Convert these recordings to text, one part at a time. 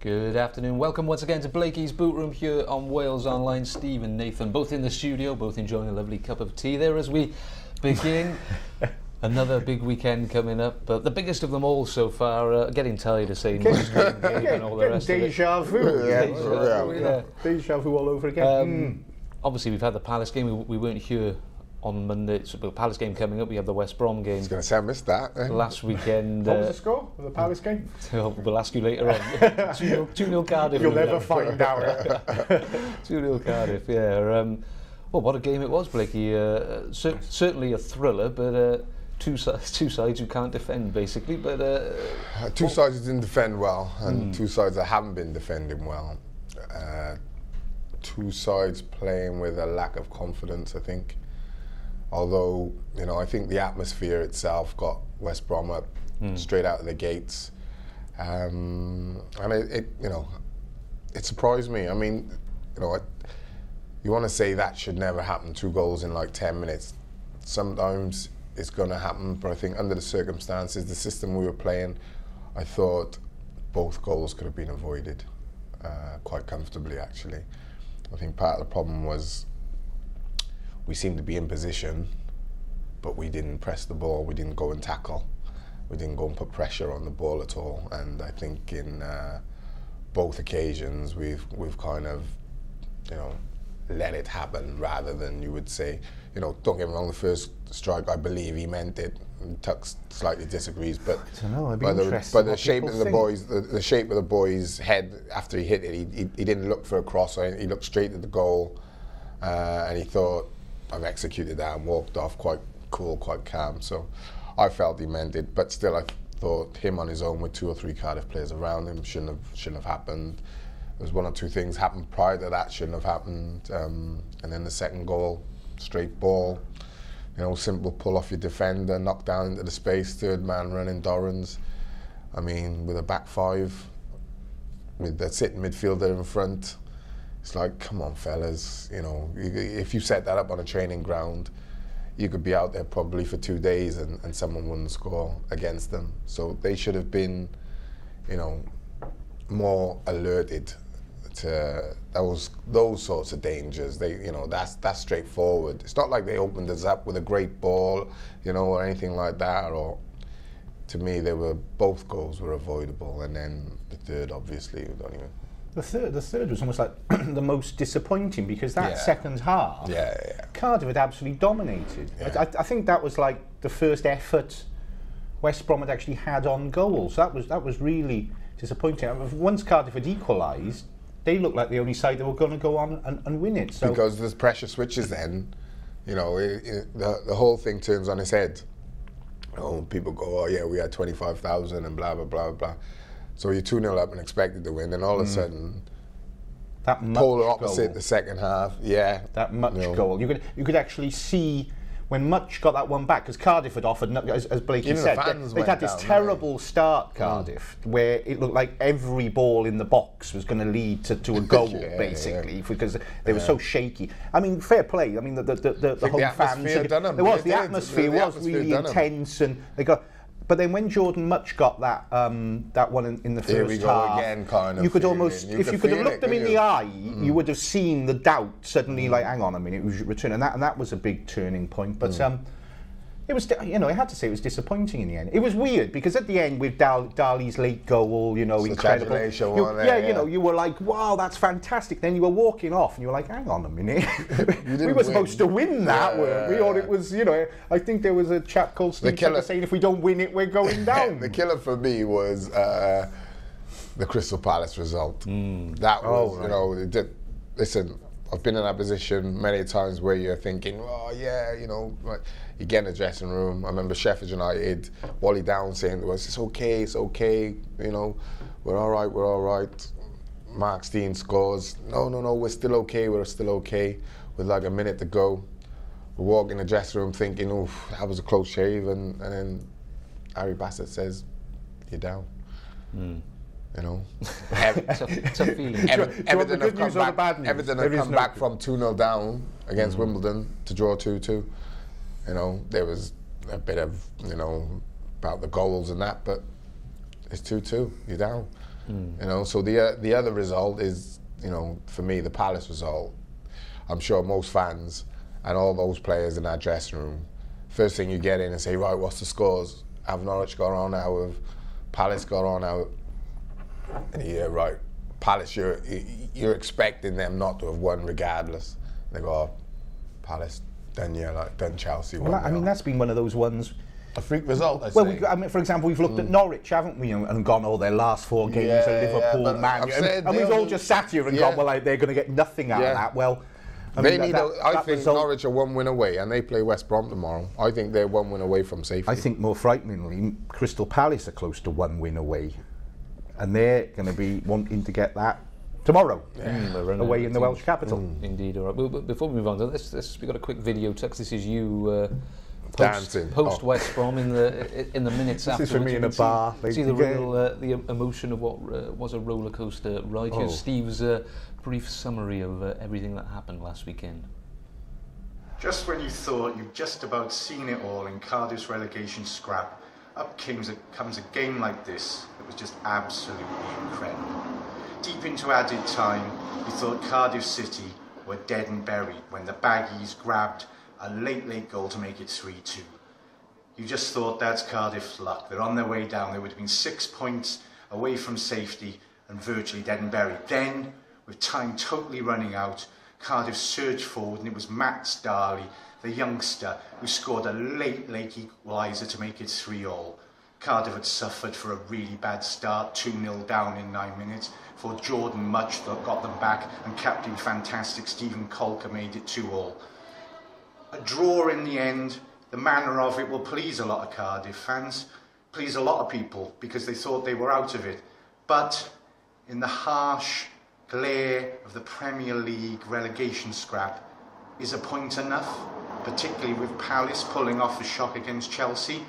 Good afternoon, welcome once again to Blakey's Boot Room here on Wales Online. Steve and Nathan both in the studio, both enjoying a lovely cup of tea there as we begin. Another big weekend coming up, but the biggest of them all so far. Getting tired of saying and all the rest deja of it. vu. Yeah. Deja vu all over again. Obviously we've had the Palace game, we weren't here on Monday, so the Palace game coming up, we have the West Brom game. I was going to say I missed that. Last weekend. What was the score of the Palace game? We'll ask you later on. 2-0 Cardiff. You'll never find out. 2-0 Cardiff, yeah. Well, what a game it was, Blakey. Certainly a thriller, but two sides who can't defend, basically. But two sides who didn't defend well, and two sides that haven't been defending well. Two sides playing with a lack of confidence, I think. Although, you know, I think the atmosphere itself got West Brom up straight out of the gates, and it you know, it surprised me. I mean, you know, you want to say that should never happen. 2 goals in like 10 minutes. Sometimes it's going to happen, but I think under the circumstances, the system we were playing, I thought both goals could have been avoided quite comfortably. Actually, I think part of the problem was, we seemed to be in position, but we didn't press the ball, we didn't go and tackle, we didn't go and put pressure on the ball at all. And I think in both occasions we've kind of, you know, let it happen rather than, you would say, you know, don't get me wrong, the first strike, I believe he meant it. Tuck slightly disagrees, but I don't know, but the shape of the boys, the shape of the boy's head after he hit it, he didn't look for a cross, he looked straight at the goal, and he thought, I've executed that, and walked off quite cool, quite calm. So I felt he meant it, but still I thought him on his own with 2 or 3 Cardiff players around him shouldn't have happened. There was 1 or 2 things happened prior to that shouldn't have happened, and then the second goal, straight ball, you know, simple pull off your defender, knock down into the space, third man running Dorrans. I mean, with a back 5, with the sitting midfielder in front. It's like, come on, fellas, you know, if you set that up on a training ground, you could be out there probably for 2 days and someone wouldn't score against them. So they should have been, you know, more alerted to those sorts of dangers. They, you know, that's straightforward. It's not like they opened us up with a great ball, you know, or anything like that. Or, to me, both goals were avoidable, and then the third, obviously, we don't even. The third was almost like the most disappointing, because that second half, Cardiff had absolutely dominated. I think that was like the first effort West Brom had actually had on goal. So that was really disappointing. Once Cardiff had equalised, they looked like the only side that were going to go on and win it. So because there's pressure switches, then, you know, the whole thing turns on its head. Oh, people go, oh yeah, we had 25,000 and blah blah blah blah. So you're 2-0 up and expected to win, and all of a sudden, that polar opposite goal. The second half, that much goal. You could actually see when Much got that one back, because Cardiff had offered, as Blakey said, they'd had this terrible start, Cardiff, where it looked like every ball in the box was going to lead to a goal, basically, because they were so shaky. I mean, fair play. I mean, the home fans. The atmosphere was really intense, and they got. But then when Jordan Much got that that one in the first half, here we go again, kind of. You could almost, if you could have looked them in the eye, you would have seen the doubt suddenly. Like, hang on a minute, we should return, and that was a big turning point. But it was, you know, I had to say it was disappointing in the end. It was weird because at the end with Dali's late goal, you know, incredible. You know, you were like, wow, that's fantastic. Then you were walking off and you were like, hang on a minute, we were supposed to win that, weren't we? Or it was, you know, I think there was a chap called Steve Tucker saying if we don't win it, we're going down. The killer for me was the Crystal Palace result. That was, you know, listen, I've been in that position many times where you're thinking, oh yeah, you know, like, you get in the dressing room. I remember Sheffield United, Wally Down saying to us, it's okay, you know, we're all right. Mark Steen scores, no, we're still okay. With like a minute to go. We walk in the dressing room thinking, oh, that was a close shave, and then Harry Bassett says, you're down. You know, tough feeling. Everton have come back from 2-0 down against Wimbledon to draw 2-2. You know, there was a bit of, you know, about the goals and that, but it's 2-2, you're down. You know, so the other result is, you know, for me, the Palace result. I'm sure most fans and all those players in that dressing room, first thing you get in and say, right, what's the scores? Have Norwich got on out? Have Palace got on out? And yeah, right. Palace, you're expecting them not to have won regardless. They go, oh, Palace, done Chelsea. Well, I mean, that's been one of those ones. A freak result, I'd say. I mean, for example, we've looked at Norwich, haven't we, and gone, their last 4 games at Liverpool, Man U. And we've all just sat here and gone, well, they're going to get nothing out of that. Well, I think Norwich are 1 win away, and they play West Brom tomorrow. I think they're 1 win away from safety. I think more frighteningly, Crystal Palace are close to 1 win away. And they're going to be wanting to get that tomorrow, away in the Welsh capital. Indeed. All right. But before we move on, we've got a quick video, Tux. This is you post West Brom in the minutes after. This is for me in a bar. See the emotion of what was a roller coaster ride. Here's Steve's brief summary of everything that happened last weekend. Just when you thought you'd just about seen it all in Cardiff's relegation scrap, up comes a game like this that was just absolutely incredible. Deep into added time, you thought Cardiff City were dead and buried when the Baggies grabbed a late goal to make it 3-2. You just thought that's Cardiff's luck. They're on their way down. They would have been 6 points away from safety and virtually dead and buried. Then, with time totally running out, Cardiff surged forward, and it was Matt Starley, the youngster, who scored a late equaliser to make it 3-3. Cardiff had suffered for a really bad start, 2-0 down in 9 minutes, before Jordan Mutch got them back, and Captain Fantastic Stephen Colker made it 2-2. A draw in the end. The manner of it will please a lot of Cardiff fans, please a lot of people, because they thought they were out of it. But in the harsh glare of the Premier League relegation scrap, is a point enough? Particularly with Palace pulling off a shock against Chelsea.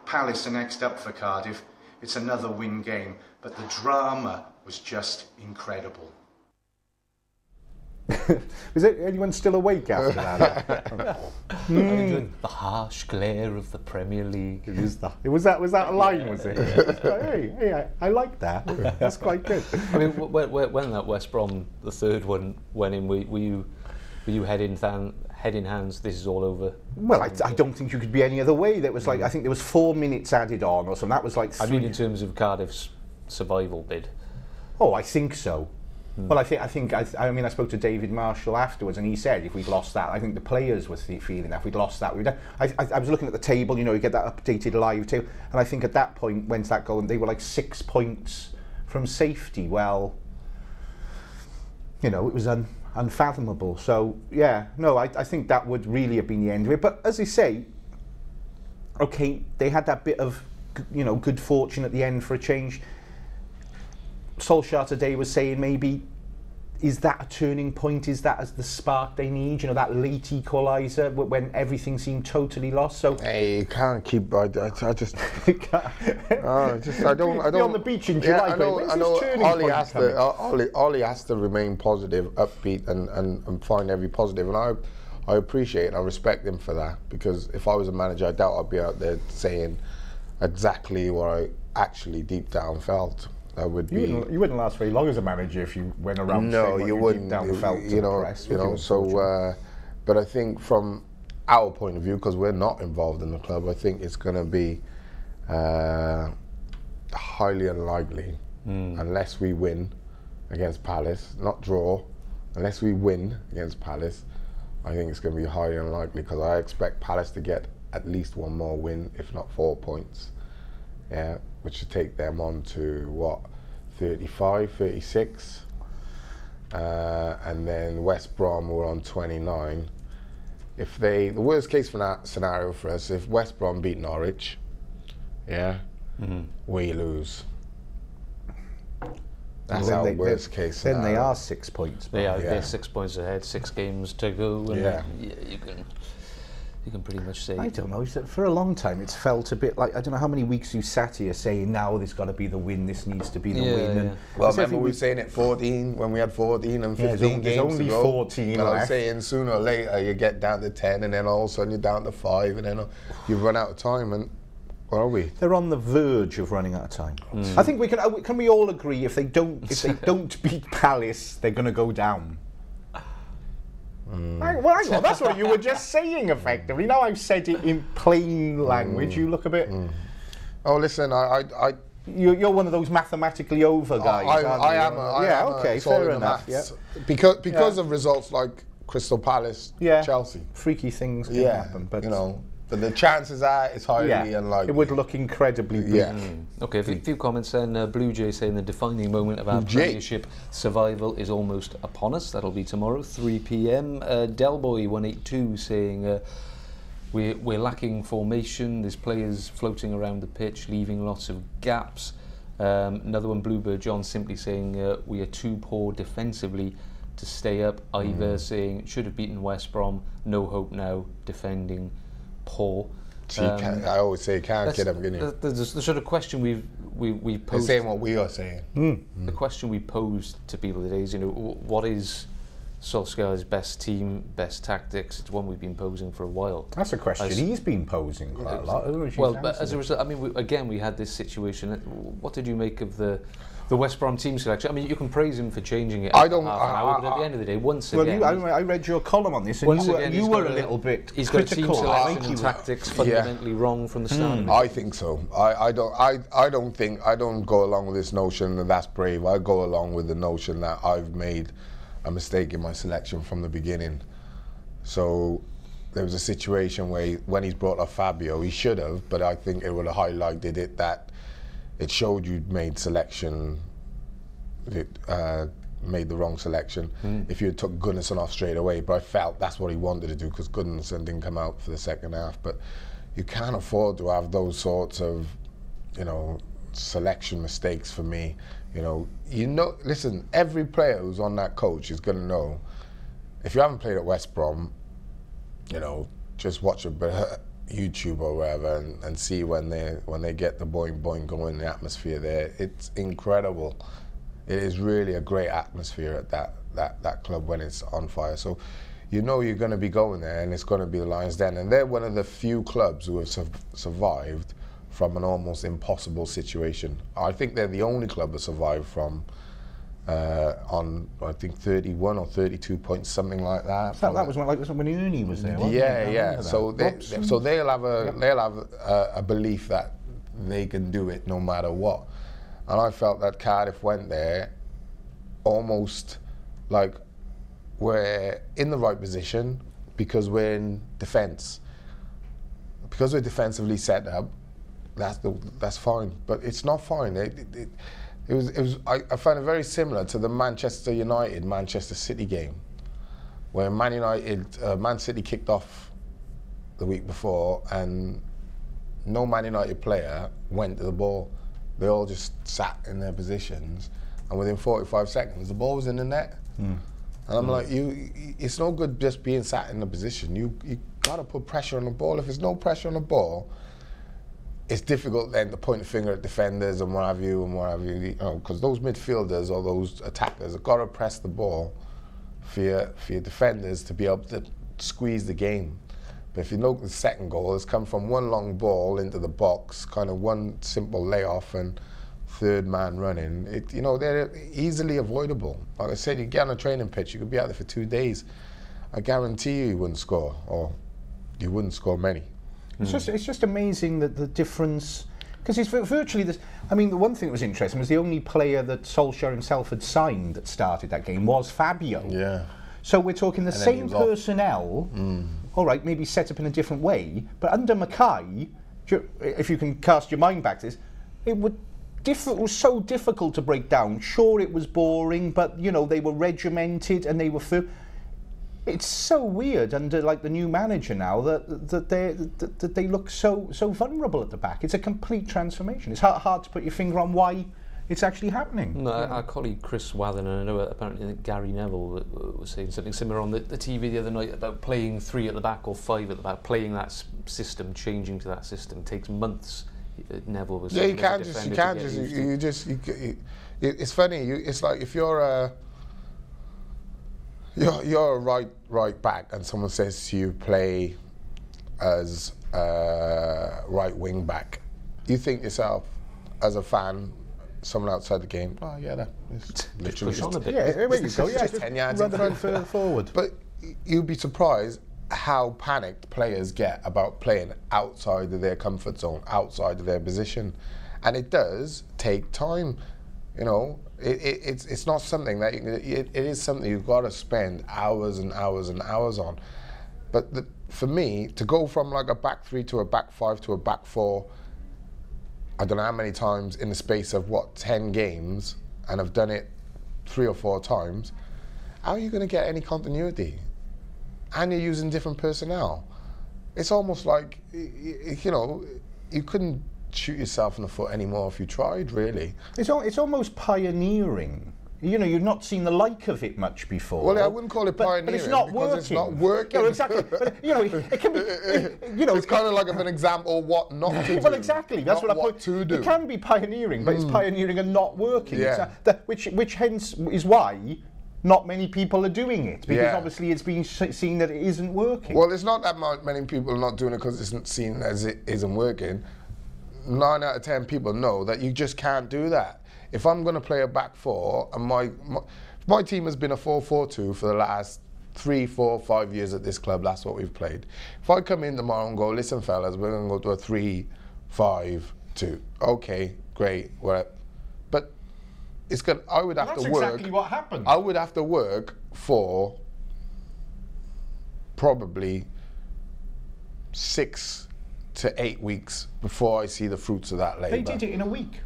Palace are next up for Cardiff. It's another win game, but the drama was just incredible. Is anyone still awake after that? The harsh glare of the Premier League. Was that a line? Was it? Hey, I like that. That's quite good. I mean, when that West Brom, the third one, went in, were you head in hands? This is all over. Well, I don't think you could be any other way. There was I think there was 4 minutes added on or something. That was like. I mean, in terms of Cardiff's survival bid. Oh, I think so. Well, I spoke to David Marshall afterwards, and he said if we'd lost that, I think the players were feeling that if we'd lost that, I was looking at the table, you get that updated live table, and I think at that point, when's that goal? And they were like 6 points from safety. Well, it was unfathomable. So yeah, no, I think that would really have been the end of it. But as I say, okay, they had that bit of good fortune at the end for a change. Solskjaer today was saying maybe, is that a turning point? Is that as the spark they need? That late equaliser when everything seemed totally lost. So hey, you can't keep. I just. I don't. Be on the beach in July. I know. Ollie has to remain positive, upbeat, and find every positive. And I appreciate and I respect him for that, because if I was a manager, I doubt I'd be out there saying exactly what I actually deep down felt. You wouldn't last very long as a manager if you went around. No, you wouldn't. But I think from our point of view, because we're not involved in the club, I think it's going to be highly unlikely unless we win against Palace, not draw. Unless we win against Palace, I think it's going to be highly unlikely, because I expect Palace to get at least 1 more win, if not 4 points. Yeah, which should take them on to 35, 36. and then West Brom were on 29. If the worst case scenario for us, if West Brom beat Norwich, we lose. That's our worst case scenario. Then they are 6 points. They're 6 points ahead, 6 games to go, and you can pretty much say. I don't know. For a long time, it's felt a bit like, I don't know how many weeks you sat here saying, now there's got to be the win, this needs to be the win. And well, remember we were saying it 14, when we had 14 and 15 games only to go. 14 and I was saying sooner or later you get down to 10 and then all of a sudden you're down to 5 and then you run out of time. And where are we? They're on the verge of running out of time. I think we can we all agree if they don't beat Palace, they're going to go down. Well, hang on, that's what you were just saying, effectively. Now I've said it in plain language. You look a bit. Oh, listen, you're one of those mathematically over guys. I am. Okay, fair enough. Yeah. Because of results like Crystal Palace, Chelsea, freaky things can happen. But but the chances are it's highly unlikely. It would look incredibly bleak. Okay, a few comments then. Blue Jay saying the defining moment of our Premiership survival is almost upon us. That'll be tomorrow, 3 p.m. Delboy182 saying we're lacking formation. There's players floating around the pitch, leaving lots of gaps. Another one, Bluebird John, simply saying we are too poor defensively to stay up. Ivor saying should have beaten West Brom. No hope now. Defending poor. I always say can't get up. The sort of question we posed. They're saying what we are saying. The question we posed to people today is, what is Solskjaer's best team, best tactics? It's one we've been posing for a while. That's a question he's been posing quite a lot. Well, but as a result, I mean, we had this situation. What did you make of the West Brom team selection? I mean, you can praise him for changing it. But at the end of the day, I read your column on this, and you were a little bit critical. He's got team selection and tactics fundamentally wrong from the start. I think so. I don't go along with this notion that that's brave. I go along with the notion that I've made a mistake in my selection from the beginning. So there was a situation where when he's brought up Fabio, he should have, but I think it would have highlighted it that it showed you made made the wrong selection if you took Gunnarsson off straight away. But I felt that's what he wanted to do because Gunnarsson didn't come out for the second half. But you can't afford to have those sorts of, selection mistakes for me. Listen, every player who's on that coach is going to know. If you haven't played at West Brom, just watch a bit of YouTube or whatever and see when they get the boing boing going, the atmosphere there. It's incredible. It is really a great atmosphere at that club when it's on fire. So you're going to be going there and it's going to be the Lions Den. And they're one of the few clubs who have survived from an almost impossible situation. I think they're the only club that survived from on I think 31 or 32 points, something like that. That was when Ernie was there. Yeah. So they'll have a belief that they can do it no matter what. And I felt that Cardiff went there almost like we're in the right position because we're in defence. Because we're defensively set up, that's fine. But it's not fine. I found it very similar to the Manchester United Manchester City game, where Man City kicked off the week before, and no Man United player went to the ball. They all just sat in their positions, and within 45 seconds, the ball was in the net. And I'm like, it's no good just being sat in a position. You got to put pressure on the ball. If there's no pressure on the ball, it's difficult then to point a finger at defenders and what have you, because those midfielders or those attackers have got to press the ball for your defenders to be able to squeeze the game. But if you look at the second goal, it's come from one long ball into the box, kind of one simple layoff and third man running. They're easily avoidable. Like I said, you get on a training pitch, you could be out there for 2 days. I guarantee you wouldn't score, or you wouldn't score many. It's just amazing that the difference, because it's virtually this. I mean, the one thing that was interesting was the only player that Solskjaer himself had signed that started that game was Fabio. Yeah. So we're talking the same personnel. All right, maybe set up in a different way, but under Mackay, if you can cast your mind back to this, was so difficult to break down. Sure, it was boring, but you know they were regimented and they were firm. It's so weird under like the new manager now that they look so vulnerable at the back. It's a complete transformation. It's hard to put your finger on why it's actually happening. No, our colleague Chris Wathen, and I know apparently Gary Neville was saying something similar on the TV the other night about playing 3 at the back or 5 at the back. Playing that system, changing to that system takes months. Neville was saying. Yeah, it's funny. It's like if you're a right back and someone says to you play as right wing back, you think yourself as a fan, someone outside the game, oh yeah, that is literally push on a bit. Yeah, there you go. Yeah, just 10 yards in run further forward. But you'd be surprised how panicked players get about playing outside of their comfort zone, outside of their position, and it does take time. You know, it's not something that it is something you've got to spend hours and hours and hours on. But for me, to go from like a back 3 to a back 5 to a back 4, I don't know how many times in the space of 10 games, and I've done it 3 or 4 times. How are you going to get any continuity? And you're using different personnel. It's almost like, you know, you couldn't shoot yourself in the foot anymore if you tried, really. It's almost pioneering. You know, you've not seen the like of it much before. Well, I wouldn't call it pioneering, but it's not because working. It's not working. No, exactly. But, you know, it can be. You know, it's kind of like an example what not to do. Well, exactly. That's not what to do. It can be pioneering, but it's pioneering and not working. Yeah. Which hence is why not many people are doing it, because obviously it's being seen that it isn't working. Well, it's not that many people are not doing it because it's seen as it isn't working. 9 out of 10 people know that you just can't do that. If I'm going to play a back 4, and my team has been a 4-4-2 for the last 3, 4, 5 years at this club, that's what we've played. If I come in tomorrow and go, listen fellas, we're going to go to a 3-5-2. Okay, great, well, but it's good. I would have to work. That's exactly what happened. I would have to work for probably 6 to 8 weeks before I see the fruits of that labour. They did it in a week.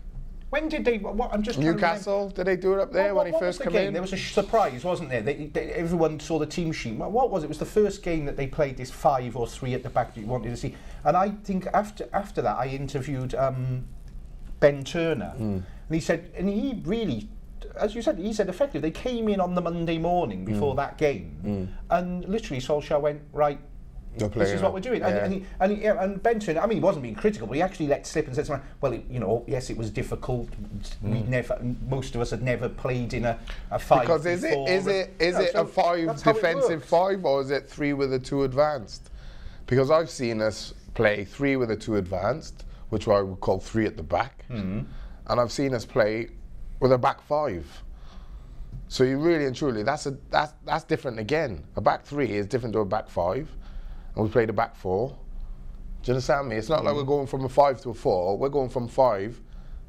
When did they? What, I'm just Newcastle. Did they do it up there when he first came in? There was a surprise, wasn't there? Everyone saw the team sheet. What was it? It was the first game that they played this 5 or 3 at the back that you wanted to see. And I think after that, I interviewed Ben Turner, and he said, and he really, as you said, he said effectively they came in on the Monday morning before that game, and literally Solskjaer went, right, this is what we're doing. Yeah. And Ben Turner, I mean, he wasn't being critical, but he actually let slip and said something, well, you know, yes, it was difficult. Most of us had never played in a 5 because before. Is it a 5 defensive 5, or is it 3 with a 2 advanced? Because I've seen us play 3 with a 2 advanced, which I would call 3 at the back, and I've seen us play with a back 5. So you really and truly, that's different again. A back 3 is different to a back 5. And we played a back 4. Do you understand me? It's not like we're going from a 5 to a 4. We're going from 5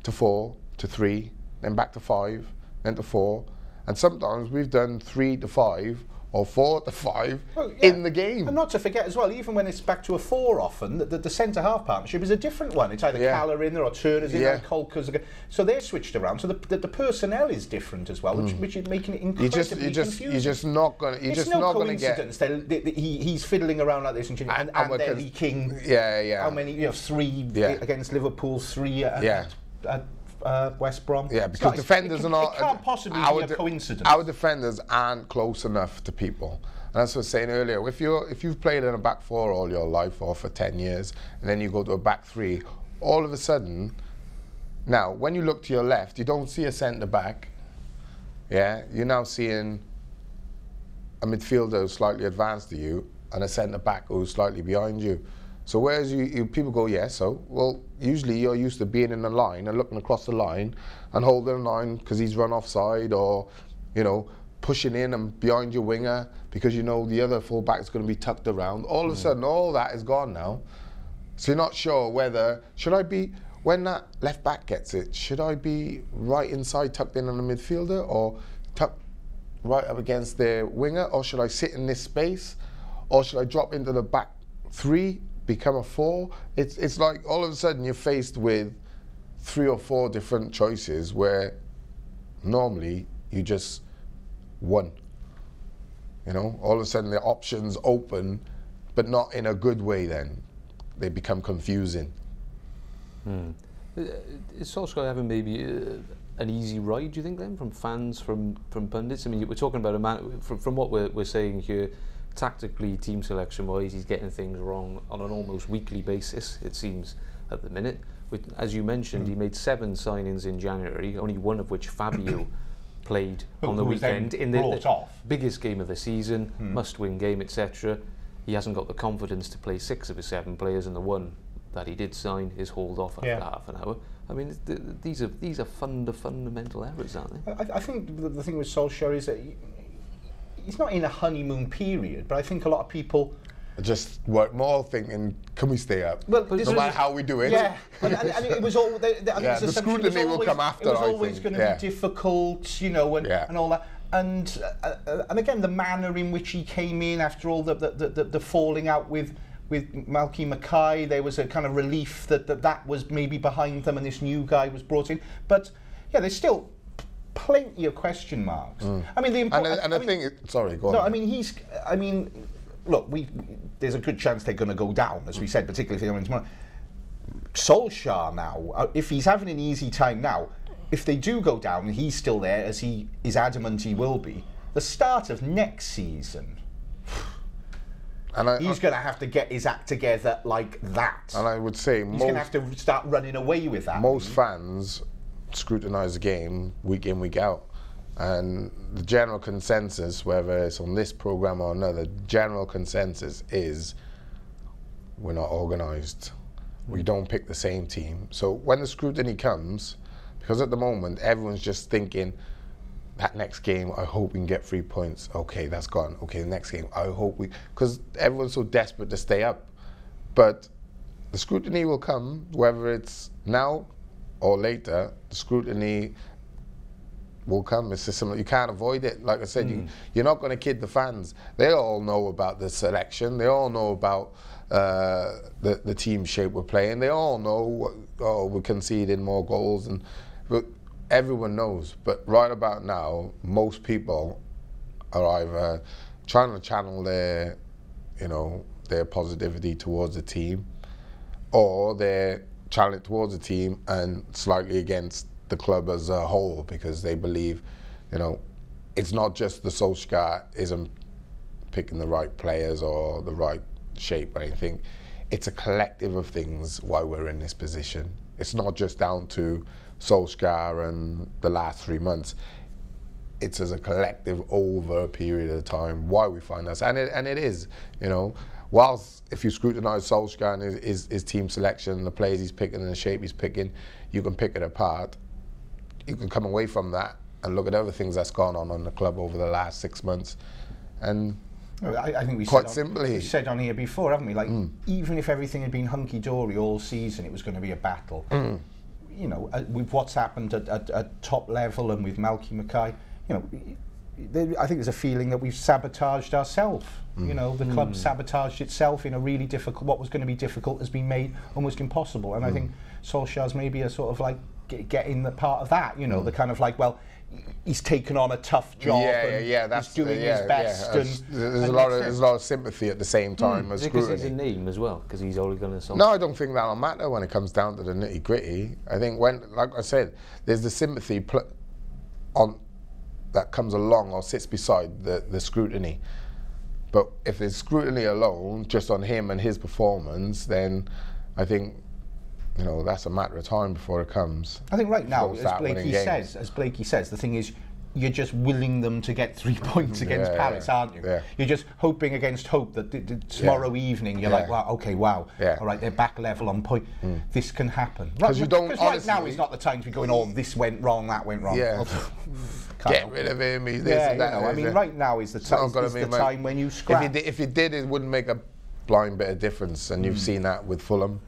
to 4 to 3, then back to 5, then to 4. And sometimes we've done 3 to 5 or 4 to 5 in the game. And not to forget as well, even when it's back to a 4 often, the centre-half partnership is a different one. It's either Calla in there or Turner's in there, Colker's. So they're switched around. So the personnel is different as well, which is making it incredibly confusing. You're just not going to get... It's no coincidence that he's fiddling around like this and they're leaking how many, 3 against Liverpool, 3 at West Brom. Yeah, because defenders are not... It can't possibly be a coincidence. Our defenders aren't close enough to people. And that's what I was saying earlier. If you've played in a back 4 all your life, or for 10 years, and then you go to a back 3, all of a sudden... Now, when you look to your left, you don't see a centre-back. Yeah? You're now seeing a midfielder who's slightly advanced to you, and a centre-back who's slightly behind you. So whereas people go, well, usually you're used to being in the line and looking across the line and holding the line because he's run offside, or, you know, pushing in and behind your winger because you know the other full-back is going to be tucked around. All of a sudden, all that is gone now. So you're not sure whether, should I be, when that left-back gets it, should I be right inside tucked in on the midfielder, or tucked right up against their winger, or should I sit in this space, or should I drop into the back 3, become a 4? It's like all of a sudden you're faced with 3 or 4 different choices where normally you just one. You know, all of a sudden the options open, but not in a good way. Then they become confusing. Is Solskjaer having maybe an easy ride, do you think, then, from fans, from pundits? I mean, we're talking about a man, from what we're saying here, tactically, team selection-wise, he's getting things wrong on an almost weekly basis, it seems, at the minute. As you mentioned, he made 7 signings in January, only one of which Fabio played on the weekend in the biggest game of the season, must-win game, etc. He hasn't got the confidence to play 6 of his 7 players, and the one that he did sign is hauled off after half an hour. I mean, these are fundamental errors, aren't they? I think the thing with Solskjaer is that he's not in a honeymoon period, but I think a lot of people just work more thinking, can we stay up? Well, no matter how we do it. Yeah, and it was all. The scrutiny will come after. It was always going to be difficult, you know, and all that. And again, the manner in which he came in after all the falling out with Malky Mackay, there was a kind of relief that was maybe behind them, and this new guy was brought in. But yeah, there's still plenty of question marks. I mean, the important. Sorry, go on. No, I mean, look, there's a good chance they're going to go down, as we said, particularly if they go into tomorrow. Solskjaer now, if he's having an easy time now, if they do go down and he's still there, as he is adamant he will be, the start of next season, he's going to have to get his act together like that. And I would say he's going to have to start running away with that. Most fans scrutinise the game week in, week out. And the general consensus, whether it's on this programme or another, general consensus is we're not organised. We don't pick the same team. So when the scrutiny comes, because at the moment everyone's just thinking, that next game, I hope we can get 3 points. Okay, that's gone. Okay, the next game, I hope we... Because everyone's so desperate to stay up. But the scrutiny will come, whether it's now or later, the scrutiny will come. It's just similar. You can't avoid it. Like I said, you're not going to kid the fans. They all know about the selection. They all know about the team shape we're playing. They all know, we're conceding more goals. But everyone knows. But right about now, most people are either trying to channel their positivity towards the team, or they're channeling it towards the team and slightly against the club as a whole, because they believe, it's not just the Solskjaer isn't picking the right players or the right shape or anything. It's a collective of things why we're in this position. It's not just down to Solskjaer and the last 3 months. It's as a collective over a period of time why we find us, and it is, whilst if you scrutinise Solskjaer and his team selection, the players he's picking and the shape he's picking, you can pick it apart. You can come away from that and look at other things that's gone on in the club over the last 6 months, and I think we said on here before, haven't we? Like, even if everything had been hunky-dory all season, it was going to be a battle. With what's happened at top level and with Malky Mackay, I think there's a feeling that we've sabotaged ourselves. The club sabotaged itself in a really difficult. What was going to be difficult has been made almost impossible. And I think Solskjaer's maybe a sort of like getting the part of that. The kind of like, well, he's taken on a tough job. He's doing his best. There's a lot of sympathy at the same time as scrutiny. Because he's a name as well, because he's Ole Gunnar Solskjaer. No, I don't think that'll matter when it comes down to the nitty gritty. I think like I said, there's the sympathy that comes along or sits beside the scrutiny. But if there's scrutiny alone, just on him and his performance, then I think that's a matter of time before it comes. I think right now, as Blakey says, the thing is, you're just willing them to get 3 points against Palace, aren't you? Yeah. You're just hoping against hope that tomorrow evening you're like, wow, all right, they're back level on point. This can happen. Because right now is not the time to be going, this went wrong, that went wrong. Yeah. Get rid of him. Right now is the time when you scrap. If you did, it wouldn't make a blind bit of difference, and you've seen that with Fulham.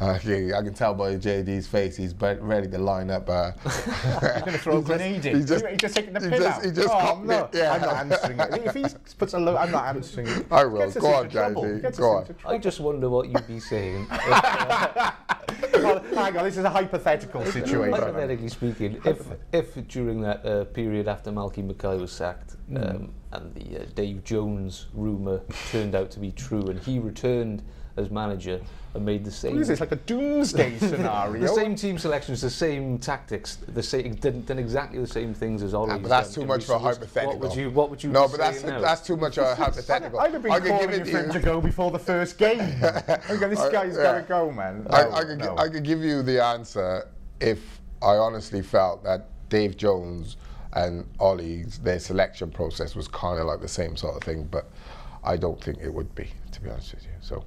I can tell by JD's face he's ready to line up. He's going to throw a grenade in. He's just taking the pill out. He just I'm not answering it. If he puts a load, I'm not answering it. I will. Go on, JD. Go on. I just wonder what you'd be saying. Well, hang on, this is a hypothetical situation. Hypothetically speaking, if during that period after Malky Mackay was sacked, and the Dave Jones rumour turned out to be true, and he returned as manager and made the same... What is this, like a doomsday scenario? The same team selections, the same tactics, done exactly the same things as Ole. But that's too much for a hypothetical. What would you No, but that's too much a hypothetical. I'd have been calling for him to go before the first game. Okay, this guy's got to go, man. I could give you the answer if I honestly felt that Dave Jones and Ole's, their selection process was kind of like the same sort of thing, but I don't think it would be, to be honest with you. So.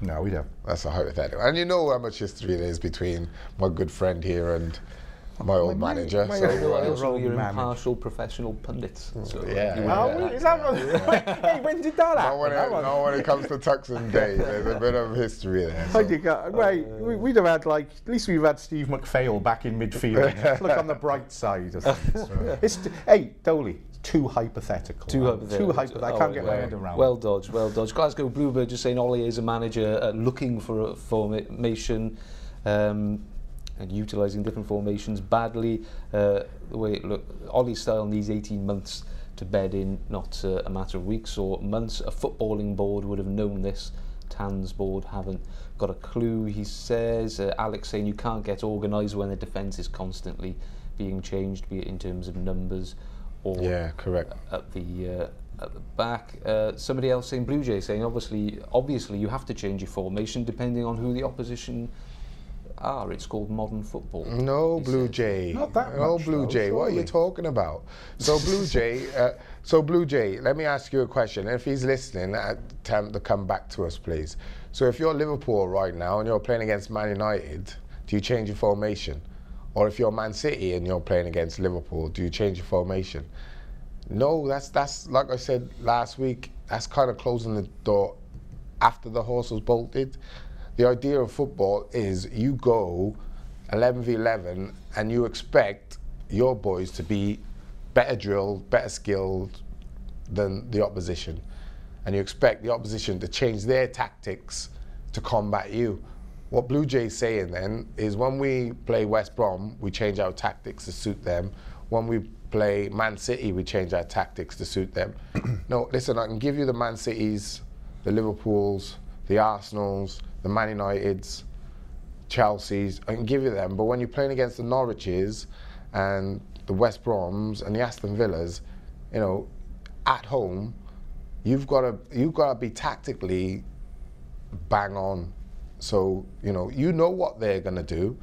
No, we don't. That's a hypothetical. And you know how much history there is between my good friend here and my old manager. I also know you're impartial professional pundits. So is that right? Hey, when did that happen? No, when it comes to Tuxton Day, there's a bit of history there. So. We'd have had, like, at least we've had Steve McPhail back in midfield. Let's look on the bright side of things. Hey, Doel. Too hypothetical. I can't get my head around. Well dodged. Glasgow Bluebirds just saying Ole is a manager looking for a formation and utilising different formations badly. The way it looked, Ole's style needs 18 months to bed in, not a matter of weeks or months. A footballing board would have known this. Tan's board haven't got a clue, he says. Alex saying you can't get organised when the defence is constantly being changed, be it in terms of numbers or correct. At the back. Somebody else saying, Blue Jay saying, obviously you have to change your formation depending on who the opposition are. It's called modern football. No, Blue Jay. Not that no, much, Blue though, Jay. What are you talking about? So, Blue Jay, let me ask you a question. If he's listening, tell him to come back to us, please. So, if you're Liverpool right now and you're playing against Man United, do you change your formation? Or if you're Man City and you're playing against Liverpool, do you change your formation? No, that's like I said last week, that's kind of closing the door after the horse was bolted. The idea of football is you go 11v11 and you expect your boys to be better drilled, better skilled than the opposition. And you expect the opposition to change their tactics to combat you. What Blue Jay's saying then is when we play West Brom, we change our tactics to suit them. When we play Man City, we change our tactics to suit them. No, listen, I can give you the Man Cities, the Liverpools, the Arsenals, the Man Uniteds, Chelseas, I can give you them, but when you're playing against the Norwiches and the West Broms and the Aston Villas, you know, at home, you've got to be tactically bang on. So, you know what they're going to do.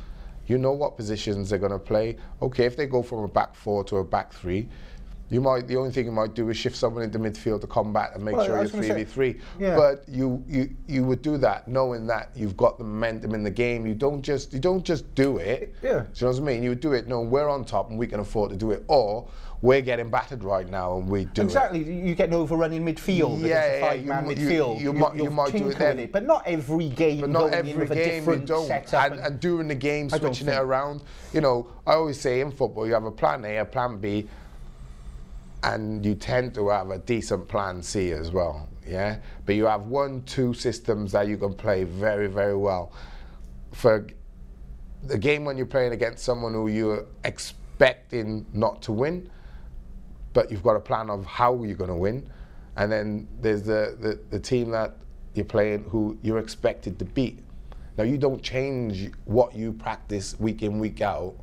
You know what positions they're going to play. Okay, if they go from a back four to a back three, the only thing you might do is shift someone into midfield to combat and make sure you're 3v3. Yeah. But you would do that knowing that you've got the momentum in the game. You don't just do it. Yeah. Do you know what I mean? You would do it knowing we're on top and we can afford to do it, or we're getting battered right now and we do exactly. it. Exactly. You get an overrunning midfield. Yeah, five-man midfield. You might do it then. But not every game. But not every game you don't. And during the game, switching it around. You know, I always say in football, you have a plan A, a plan B, and you tend to have a decent plan C as well, yeah? But you have 1-2 systems that you can play very, very well. For the game when you're playing against someone who you're expecting not to win, but you've got a plan of how you're going to win, and then there's the team that you're playing who you're expected to beat. Now, you don't change what you practice week in, week out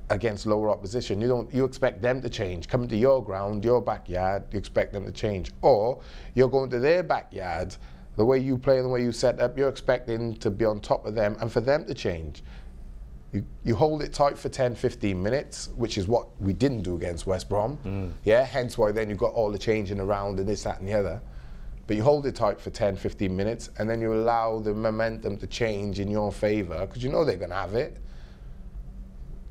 against lower opposition. You expect them to change. Coming to your ground, your backyard, you expect them to change. Or you're going to their backyard, the way you play and the way you set up, you're expecting to be on top of them and for them to change. You hold it tight for 10, 15 minutes, which is what we didn't do against West Brom. Yeah, hence why then you've got all the changing around and this, that and the other. But you hold it tight for 10, 15 minutes and then you allow the momentum to change in your favour, because you know they're going to have it.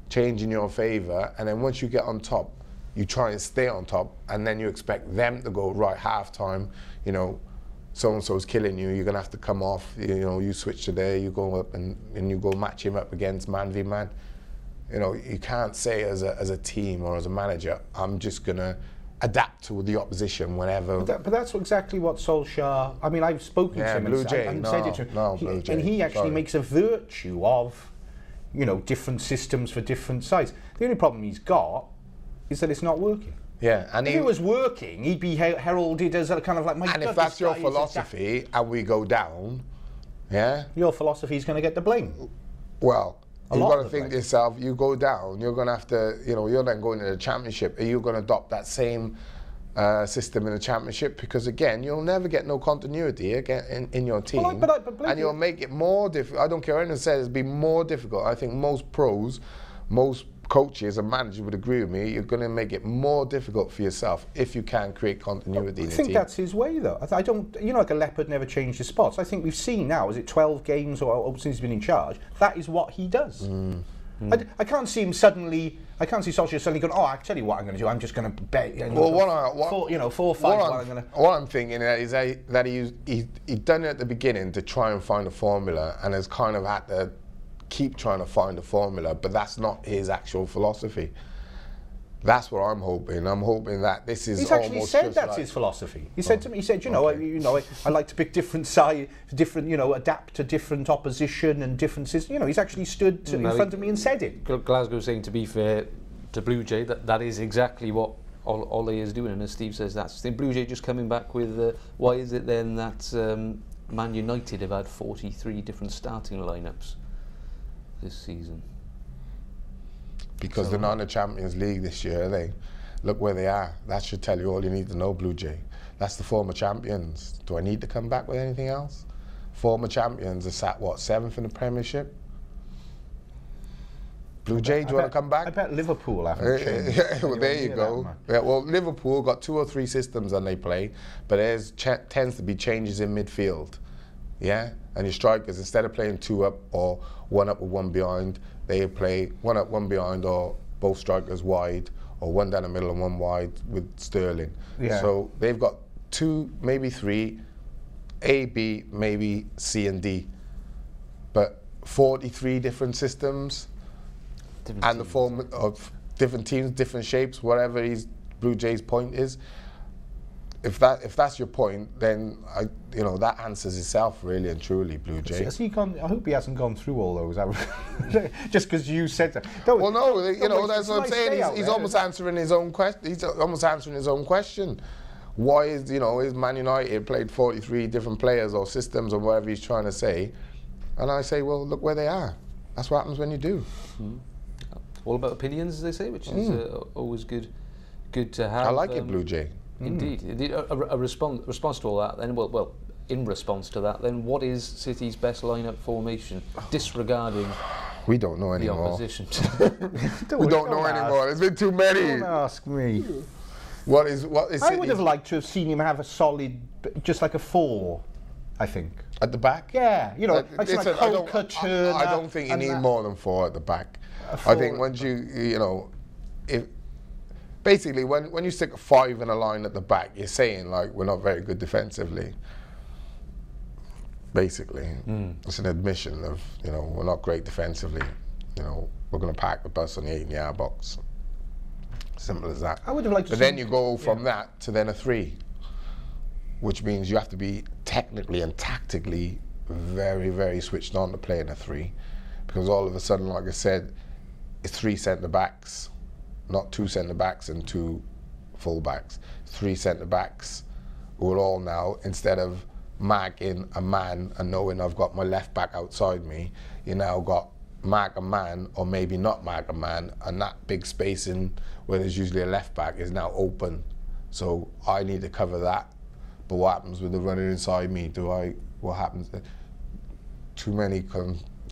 Change in your favour, and then once you get on top, you try and stay on top, and then you expect them to go, right, half time, you know, so-and-so's killing you, you're going to have to come off, you know, you switch to there, you go up and you go match him up against man v man. You know, you can't say as a team or as a manager, I'm just going to adapt to the opposition whenever. But that's exactly what Solskjaer. I mean, I've spoken to him and said it to him. And he actually makes a virtue of, you know, different systems for different sides. The only problem he's got is that it's not working. Yeah, and if it was working, he'd be heralded as a kind of like, my God, if that's your philosophy and we go down, your philosophy is going to get the blame. Well, you've got to think to yourself, you go down, you're going to have to, you know, you're then going to the championship. Are you going to adopt that same system in the championship? Because again, you'll never get no continuity again in your team. And you'll make it more difficult. I don't care what anyone says, it'll be more difficult. I think most pros, most coaches and managers would agree with me, you're going to make it more difficult for yourself if you can create continuity in the team. I think that's his way, though. I don't, you know, like a leopard never changed his spots. I think we've seen now, is it 12 games or since he's been in charge, that is what he does. I can't see him suddenly, I can't see Solskjaer suddenly going, oh, I tell you what I'm going to do, I'm just going to bet. Well, 4 or 5. What I'm thinking is that he done it at the beginning to try and find a formula and has kind of had to keep trying to find a formula, but that's not his actual philosophy. That's what I'm hoping. I'm hoping that this is. He's actually said that's his philosophy. He said to me, he said, I like to pick different sides, different, adapt to different opposition and different systems. You know, he's actually stood in front of me and said it. Glasgow's saying, to be fair to Blue Jay, that is exactly what Ole is doing, and as Steve says, that's the Blue Jay just coming back with. Why is it then that Man United have had 43 different starting lineups this season? Because they're not in the Champions League this year, are they? Look where they are. That should tell you all you need to know, Blue Jay. That's the former champions. Do I need to come back with anything else? Former champions are sat, what, 7th in the Premiership? Blue Jay, do you want to come back? I bet Liverpool haven't changed. Well, there you go. Yeah, well, Liverpool got 2 or 3 systems and they play, but there tends to be changes in midfield. Yeah? And your strikers, instead of playing 2 up or 1 up with 1 behind, they play 1 up, 1 behind, or both strikers wide, or 1 down the middle and 1 wide with Sterling. Yeah. So they've got 2, maybe 3, A, B, maybe C and D. But 43 different systems, and the form of different teams, different shapes, whatever Blue Jay's point is. If that's your point, then that answers itself really and truly, Blue Jay. Has he gone? I hope he hasn't gone through all those. Just because you said that. Well, no, that's what I'm saying. He's almost answering his own question. He's almost answering his own question. Why is Man United played 43 different players or systems or whatever he's trying to say? And I say, well, look where they are. That's what happens when you do. All about opinions, as they say, which is always good to have. I like it, Blue Jay. Indeed. A response to all that, then, well, in response to that, then what is City's best lineup formation, disregarding we don't know anymore. The opposition? We don't know anymore. There's been too many. Don't ask me. What is I would have liked to have seen him have a solid, just like a 4, I think. At the back? Yeah, like I don't think you need more than 4 at the back. I think once basically, when you stick a 5 in a line at the back, you're saying, like, we're not very good defensively. Basically. It's an admission of, we're not great defensively. We're going to park the bus on the 18-yard box. Simple as that. I would have liked to But then you go from that to then a 3, which means you have to be technically and tactically very, very switched on to playing a 3. Because all of a sudden, like I said, it's 3 centre-backs. Not 2 centre-backs and 2 full-backs. 3 centre-backs who are all now, instead of marking a man and knowing I've got my left-back outside me, you now got mark a man or maybe not mark a man, and that big spacing where there's usually a left-back is now open. So I need to cover that. But what happens with the runner inside me? What happens? Too many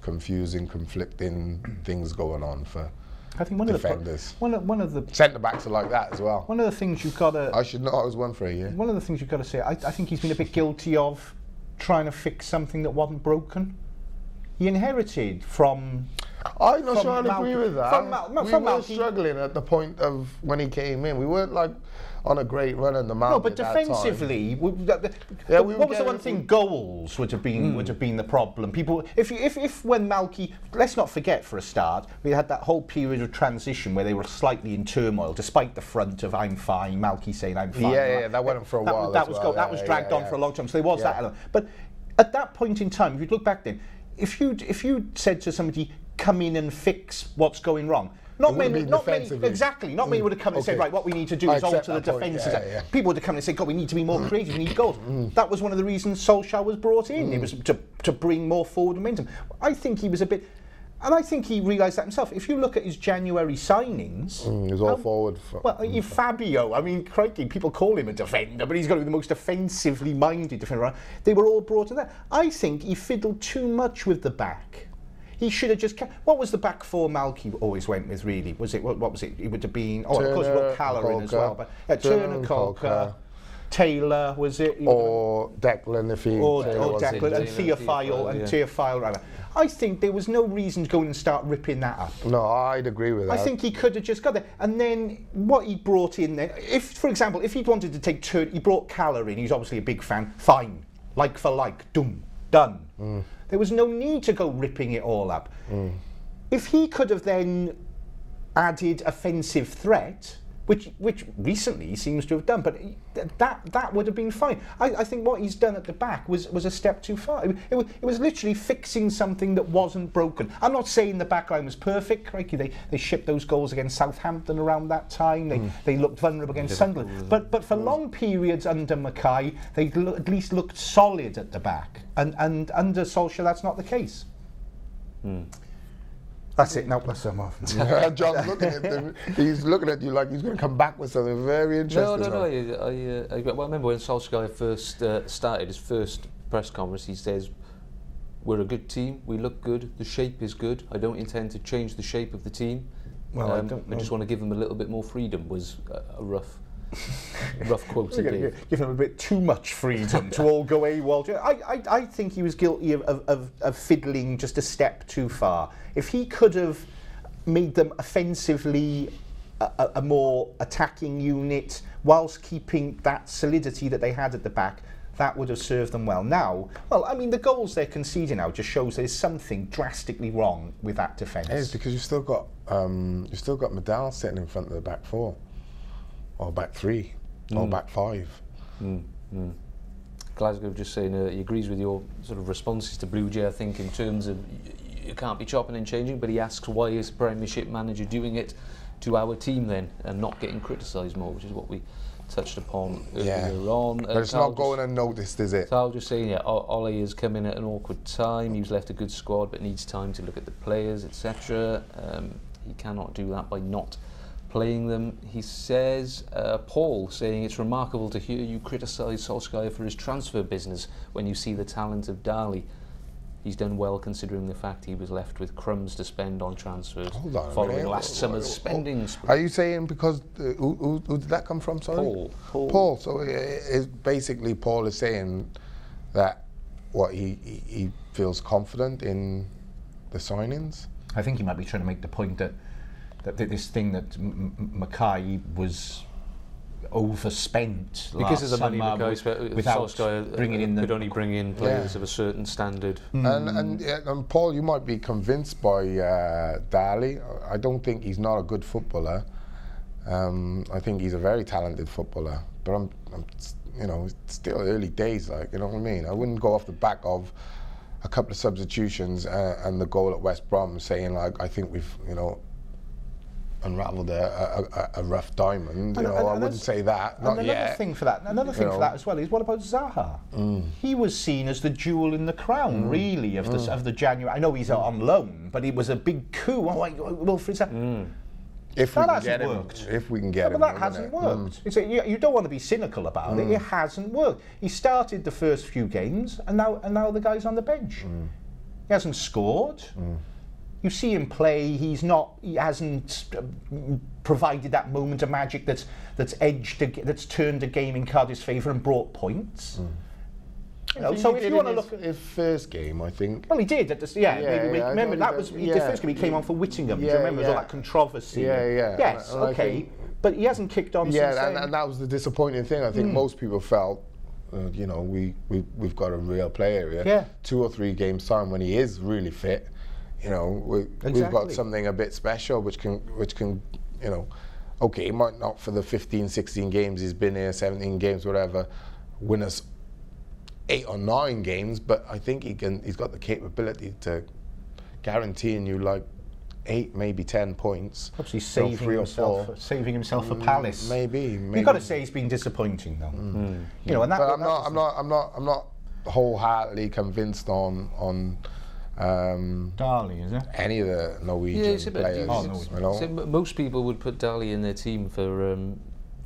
confusing, conflicting things going on for I think one defenders. One of the centre backs are like that as well. One of the things you've got to. I should know. I was 1 for a year. One of the things you've got to say. I think he's been a bit guilty of trying to fix something that wasn't broken. He inherited from I'm not sure I agree with that. We were Malky. struggling at the point of when he came in. We weren't like on a great run in the mountain. No, but defensively, what was the one thing? Goals would have been the problem. People, if when Malky, let's not forget for a start, we had that whole period of transition where they were slightly in turmoil, despite the front of "I'm fine," Malky saying "I'm fine." Yeah, that went on for a while. That was dragged on for a long time. So there was that element. But at that point in time, if you look back then, if you said to somebody, "Come in and fix what's going wrong." Not many would have come and said, right, what we need to do is alter the defence. People would have come and said, God, we need to be more creative, we need goals. That was one of the reasons Solskjaer was brought in. It was to bring more forward momentum. I think he was a bit, and I think he realised that himself. If you look at his January signings... he was all forward. Fabio, I mean, crikey, people call him a defender, but he's got to be the most offensively minded defender. They were all brought in there. I think he fiddled too much with the back. He should have just kept... What was the back four Malky always went with, really? Was it, what was it? It would have been... Oh, Turner, of course, we got Callor in as well. But Turner, Coker, Taylor, was it? Or Declan, if he... Or Declan, and Theophile, rather. I think there was no reason to go in and start ripping that up. No, I'd agree with that. I think he could have just got there. And then what he brought in then... If, for example, if he'd wanted to take Turner... He brought Callor in. He's obviously a big fan. Fine. Like for like. Done. There was no need to go ripping it all up. If he could have then added offensive threat, which recently he seems to have done, but that would have been fine. I think what he's done at the back was a step too far. It was literally fixing something that wasn't broken. I'm not saying the back line was perfect. Crikey, they shipped those goals against Southampton around that time. They looked vulnerable against Sunderland. But for long periods under Mackay, they at least looked solid at the back. And under Solskjaer, that's not the case. That's it. No, that's him off. John's looking at him. He's looking at you like he's going to come back with something very interesting. No. I remember when Solskjaer first started his first press conference. He says, "We're a good team. We look good. The shape is good. I don't intend to change the shape of the team. Well, I just want to give them a little bit more freedom." Was a rough quote to give. Give him a bit too much freedom to all go AWOL. I think he was guilty of fiddling just a step too far. If he could have made them offensively a more attacking unit whilst keeping that solidity that they had at the back, that would have served them well. Now, I mean, the goals they're conceding now just shows there's something drastically wrong with that defence. It is, because you've still got Medal sitting in front of the back four, or back three, or back five. Glasgow just saying he agrees with your sort of responses to Blue Jay, I think, in terms of you can't be chopping and changing, but he asks why is Premiership manager doing it to our team then and not getting criticised more, which is what we touched upon earlier on. But it's not going unnoticed, is it? So I was just saying, Ole has come in at an awkward time. He's left a good squad, but needs time to look at the players, etc. He cannot do that by not playing them. He says, Paul saying, it's remarkable to hear you criticise Solskjaer for his transfer business when you see the talent of Dali. He's done well considering the fact he was left with crumbs to spend on transfers following last summer's spending spree. Are you saying because who did that come from? Sorry, Paul. So basically, Paul is saying that he feels confident in the signings. I think he might be trying to make the point that this thing that Mackay was overspent because of the money Mackay spent without bringing in could only bring in players of a certain standard. And Paul, you might be convinced by Dali. I don't think he's not a good footballer. I think he's a very talented footballer, but I'm it's still early days, like, you know what I mean? I wouldn't go off the back of a couple of substitutions and the goal at West Brom saying, like, I think we've unravelled a rough diamond. I wouldn't say that. Not yet. Another thing for that as well is, what about Zaha? He was seen as the jewel in the crown, really, of the January. I know he's on loan, but it was a big coup. Wilfried Zaha. If we can get him. But that hasn't worked. You don't want to be cynical about it. It hasn't worked. He started the first few games, and now the guy's on the bench. He hasn't scored. You see him play. He hasn't provided that moment of magic that's turned a game in Cardiff's favour and brought points. You know, so if you want to look at his first game, I think. Well, he did. Remember, that was the first game he came on for Whittingham. Do you remember? There was all that controversy. Yes, and okay. But he hasn't kicked on since then. And that was the disappointing thing. I think most people felt, you know, we've got a real player here. Yeah. 2 or 3 games time when he is really fit, you know, we've got something a bit special, which can, you know, okay, he might not for the 15, 16 games he's been here, 17 games, whatever, win us 8 or 9 games, but I think he's got the capability to guaranteeing you like 8, maybe 10 points. Obviously saving himself for Palace. Maybe. You've got to say he's been disappointing though. You know, and that, but I'm not wholeheartedly convinced on Darley, is it? any of the Norwegian players. You know? So most people would put Darley in their team for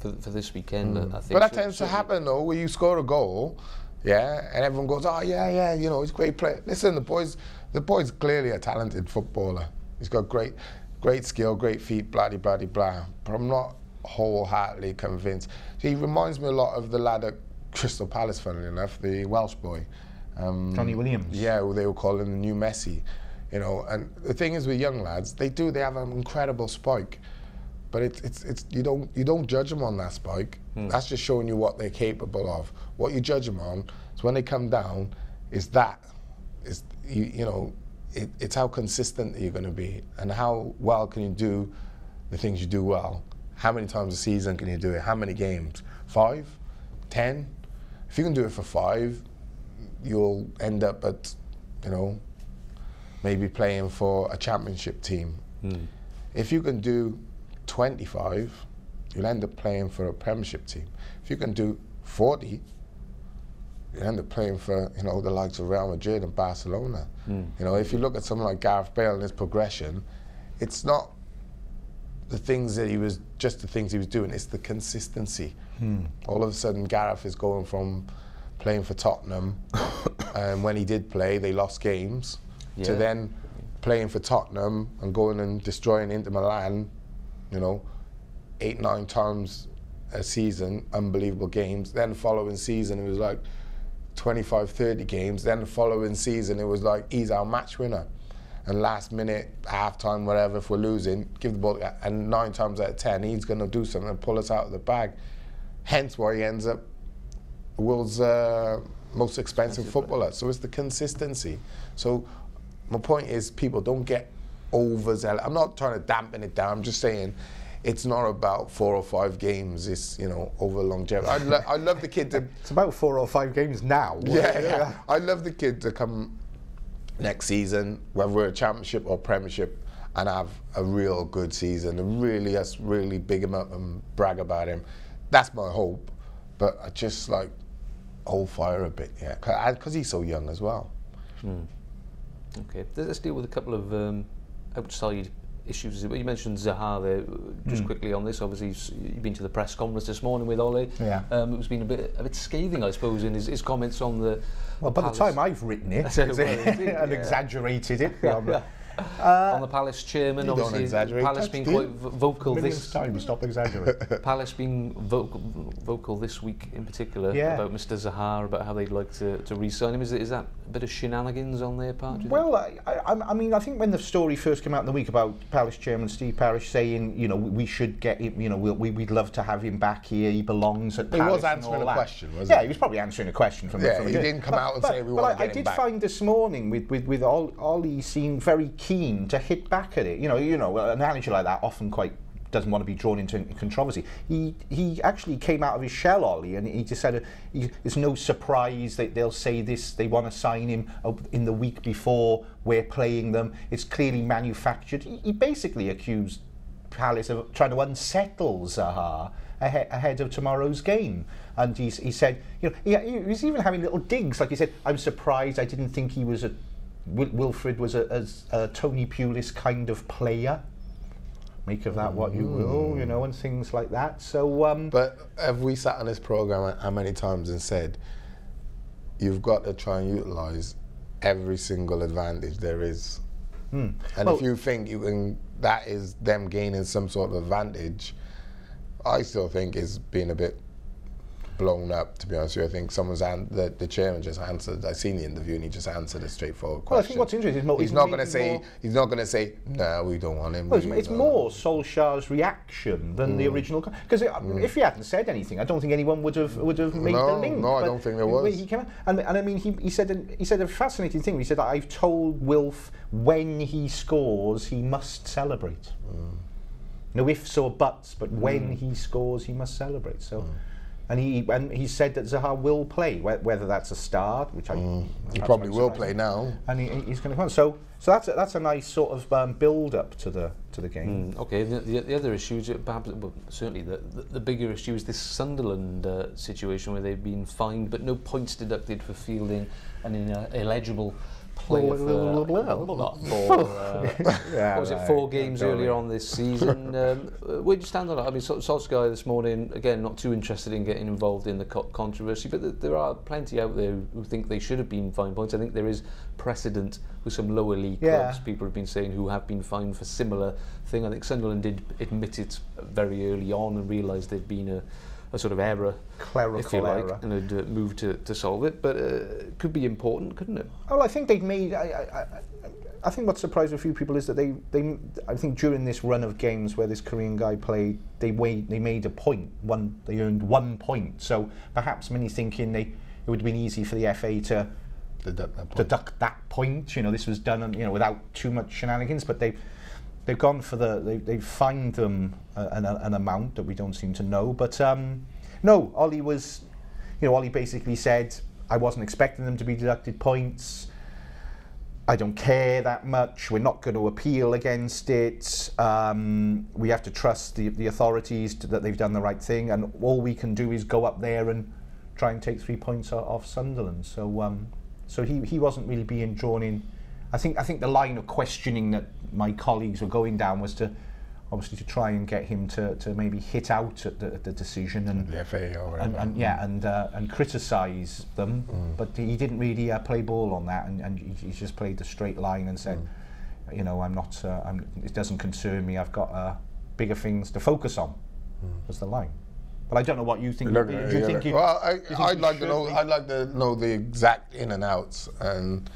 this weekend. I think. But that tends to happen though, where you score a goal, yeah, and everyone goes, oh yeah, you know, he's a great player. Listen, the boy's clearly a talented footballer. He's got great skill, great feet, blah, blah, blah. But I'm not wholeheartedly convinced. He reminds me a lot of the lad at Crystal Palace, funnily enough, the Welsh boy. Johnny Williams. Yeah, who they were calling the new Messi. You know, and the thing is with young lads, they have an incredible spike. But it's you don't judge them on that spike. That's just showing you what they're capable of. What you judge them on is when they come down. It's how consistent you're going to be, and how well can you do the things you do well. How many times a season can you do it? How many games? 5, 10. If you can do it for 5, you'll end up at, you know, maybe playing for a championship team. If you can do 25, you'll end up playing for a Premiership team. If you can do 40, you end up playing for, you know, the likes of Real Madrid and Barcelona. You know, if you look at someone like Gareth Bale and his progression, it's not the things that the things he was doing, it's the consistency. All of a sudden, Gareth is going from playing for Tottenham, and when he did play, they lost games, to then playing for Tottenham and going and destroying Inter Milan, you know, 8, 9 times a season, unbelievable games. Then the following season, it was like 25, 30 games. Then the following season, it was like, he's our match winner. And last minute, half time, whatever, if we're losing, give the ball, and 9 times out of 10, he's going to do something and pull us out of the bag. Hence why he ends up the world's most expensive footballer. So it's the consistency. So my point is, people don't get overzealous. I'm not trying to dampen it down. I'm just saying, it's not about 4 or 5 games. It's, you know, over longevity. I love the kid to. It's about 4 or 5 games now. Yeah. I love the kid to come next season, whether we're a championship or premiership, and have a real good season, and really big him up and brag about him. That's my hope. But I just like hold fire a bit, yeah, because he's so young as well. Okay, let's deal with a couple of outside issues. You mentioned Zaha there. Just quickly on this, obviously you've been to the press conference this morning with Ole. Yeah. It was been a bit scathing, I suppose, in his comments on the. Well, by Palace. the time I've written it and exaggerated it. On the Palace chairman, don't obviously, exaggerate, Palace being quite vocal this time. Stop exaggerating. Palace being vocal this week in particular about Mr. Zaha, about how they'd like to re-sign him. Is that a bit of shenanigans on their part? Well, I mean, I think when the story first came out in the week about Palace chairman Steve Parish saying, you know, we should get him, you know, we'd love to have him back here. He belongs at Palace. He was answering a question, wasn't he? Yeah, he was probably answering a question from. Yeah, he didn't come out and say we want to get him back. But I did find this morning with Ollie seemed very keen to hit back at it. You know, an analogy like that often quite doesn't want to be drawn into controversy. He actually came out of his shell, Ollie, and he just said it's no surprise that they'll say this. They want to sign him in the week before we're playing them. It's clearly manufactured. He basically accused Palace of trying to unsettle Zaha ahead of tomorrow's game. And he said, you know, he was even having little digs, like he said, I'm surprised. I didn't think he was Wilfred was a Tony Pulis kind of player. Make of that what you will, you know, and things like that. So, but have we sat on this program how many times and said, you've got to try and utilise every single advantage there is, and if you think you can, that is them gaining some sort of advantage, I still think is being a bit blown up, to be honest with you. I think the chairman just answered. I seen the interview and he just answered a straightforward question. Well, I think what's interesting is he's not going to say no, we don't want him. Well, it's more Solskjaer's reaction than the original. Because if he hadn't said anything, I don't think anyone would have made the link. No, I don't think there was. He came out, and I mean, he said a fascinating thing. He said, "I've told Wilf when he scores, he must celebrate. No ifs or buts, but when he scores, he must celebrate." So. And he said that Zaha will play, whether that's a start, which he probably will play now, and he's going to come. So that's a nice sort of build up to the game. Okay, the other issues, perhaps, well, certainly the bigger issue is this Sunderland situation where they've been fined but no points deducted for fielding an illegible player for was it 4 games earlier on this season. Where do you stand on that? I mean, Solskjaer this morning, again, not too interested in getting involved in the controversy, but there are plenty out there who think they should have been fined points. I think there is precedent with some lower league clubs, people have been saying, who have been fined for similar thing. I think Sunderland did admit it very early on and realised there'd been a sort of error, clerical if you like, error, and had moved to solve it. But it could be important, couldn't it? Well, I think they've made. I think what surprised a few people is that they I think during this run of games where this Korean guy played, they made a point. They earned 1 point. So perhaps many thinking it would have been easy for the FA to deduct that point. You know, this was done, without too much shenanigans. But they've gone for they've fined them an amount that we don't seem to know. But no, Ollie was, Ollie basically said, I wasn't expecting them to be deducted points. I don't care that much. We're not going to appeal against it. We have to trust the authorities that they've done the right thing, and all we can do is go up there and try and take 3 points off Sunderland. So he wasn't really being drawn in. I think the line of questioning that my colleagues were going down was to try and get him to maybe hit out at the decision and the FA or whatever. and criticise them, but he didn't really play ball on that, and he just played the straight line and said, I'm not. It doesn't concern me. I've got bigger things to focus on. Was the line. But I don't know what you think. Well, I'd like to know the exact in and outs, and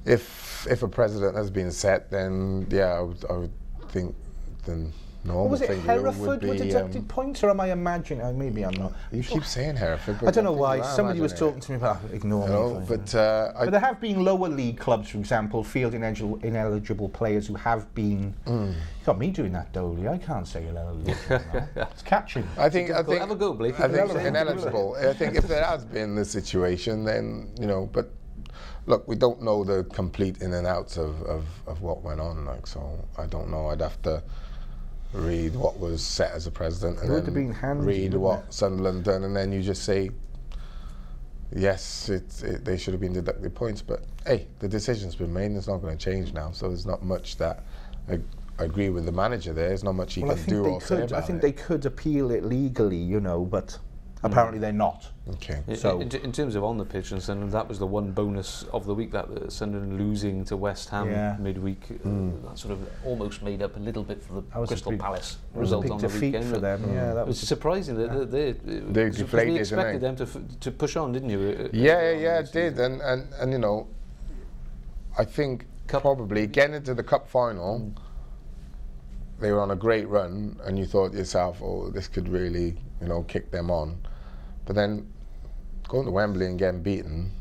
if a precedent has been set, then I would think the normal was it thing Hereford would be deducted points, or am I imagining? Maybe I'm not. You keep saying Hereford, but I don't know why. Somebody was talking to me about ignore me. But there have been lower league clubs, for example, field ineligible players who have been. You got me doing that, Dooley. I can't say ineligible. It's catching. I think have a go, Blake. I think ineligible. I think if there has been the situation, then but. Look, we don't know the complete in and outs of what went on, so I don't know. I'd have to read what was set as a president and then read what Sunderland done, and then you just say, yes, they should have been deducted points, but hey, the decision's been made and it's not going to change now, so there's not much that I agree with the manager there. There's not much he can do or say about it. I think they could appeal it legally, but apparently they're not. Okay. So in terms of on the pitch and Sunderland, that was the one bonus of the week, that Sunderland losing to West Ham midweek. That sort of almost made up a little bit for the Crystal Palace result on the weekend for them. That was surprising that they deflated. You expected them to push on, didn't you? It did, and I think probably getting into the cup final, they were on a great run, and you thought to yourself, oh, this could really kick them on. But then going to Wembley and getting beaten,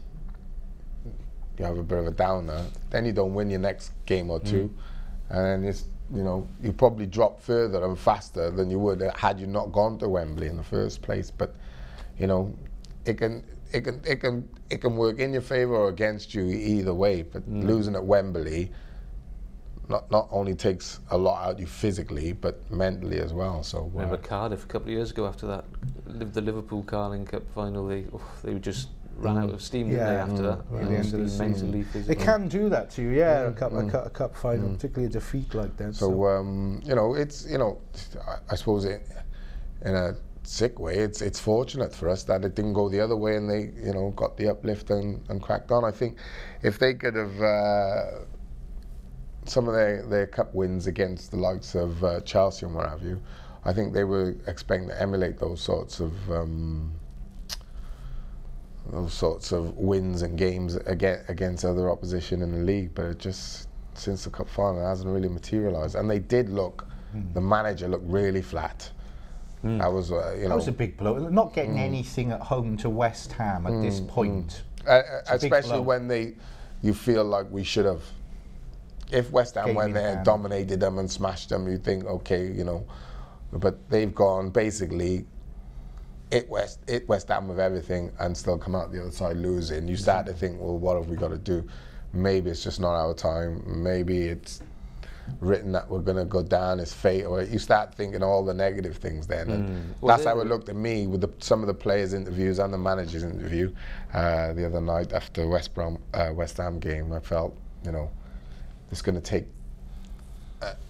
you have a bit of a downer. Then you don't win your next game or two, and it's you probably drop further and faster than you would had you not gone to Wembley in the first place. But it can work in your favour or against you either way. But losing at Wembley not only takes a lot out of you physically, but mentally as well. So remember Cardiff a couple of years ago after that, the Liverpool Carling Cup final, they just ran out of steam, didn't they, after that? At the end of the season. Mentally, physically. They can do that to you, a cup final, particularly a defeat like that. So it's I suppose in a sick way, it's fortunate for us that it didn't go the other way, and they got the uplift and cracked on. I think if they could have some of their cup wins against the likes of Chelsea and what have you, I think they were expecting to emulate those sorts of those sorts of wins and games against other opposition in the league, but it just, since the cup final, it hasn't really materialised. And they did look, the manager looked really flat. That was, that was a big blow. Not getting anything at home to West Ham at this point. Especially when you feel like we should have. If West Ham went there, dominated them and smashed them, you think, okay, you know, but they've gone basically hit West Ham with everything and still come out the other side losing. You start to think, well, what have we got to do? Maybe it's just not our time. Maybe it's written that we're going to go down as fate, or you start thinking all the negative things then. And that's how it looked at me with some of the players' interviews and the manager's interview the other night after West Ham game. I felt, you know, it's going to take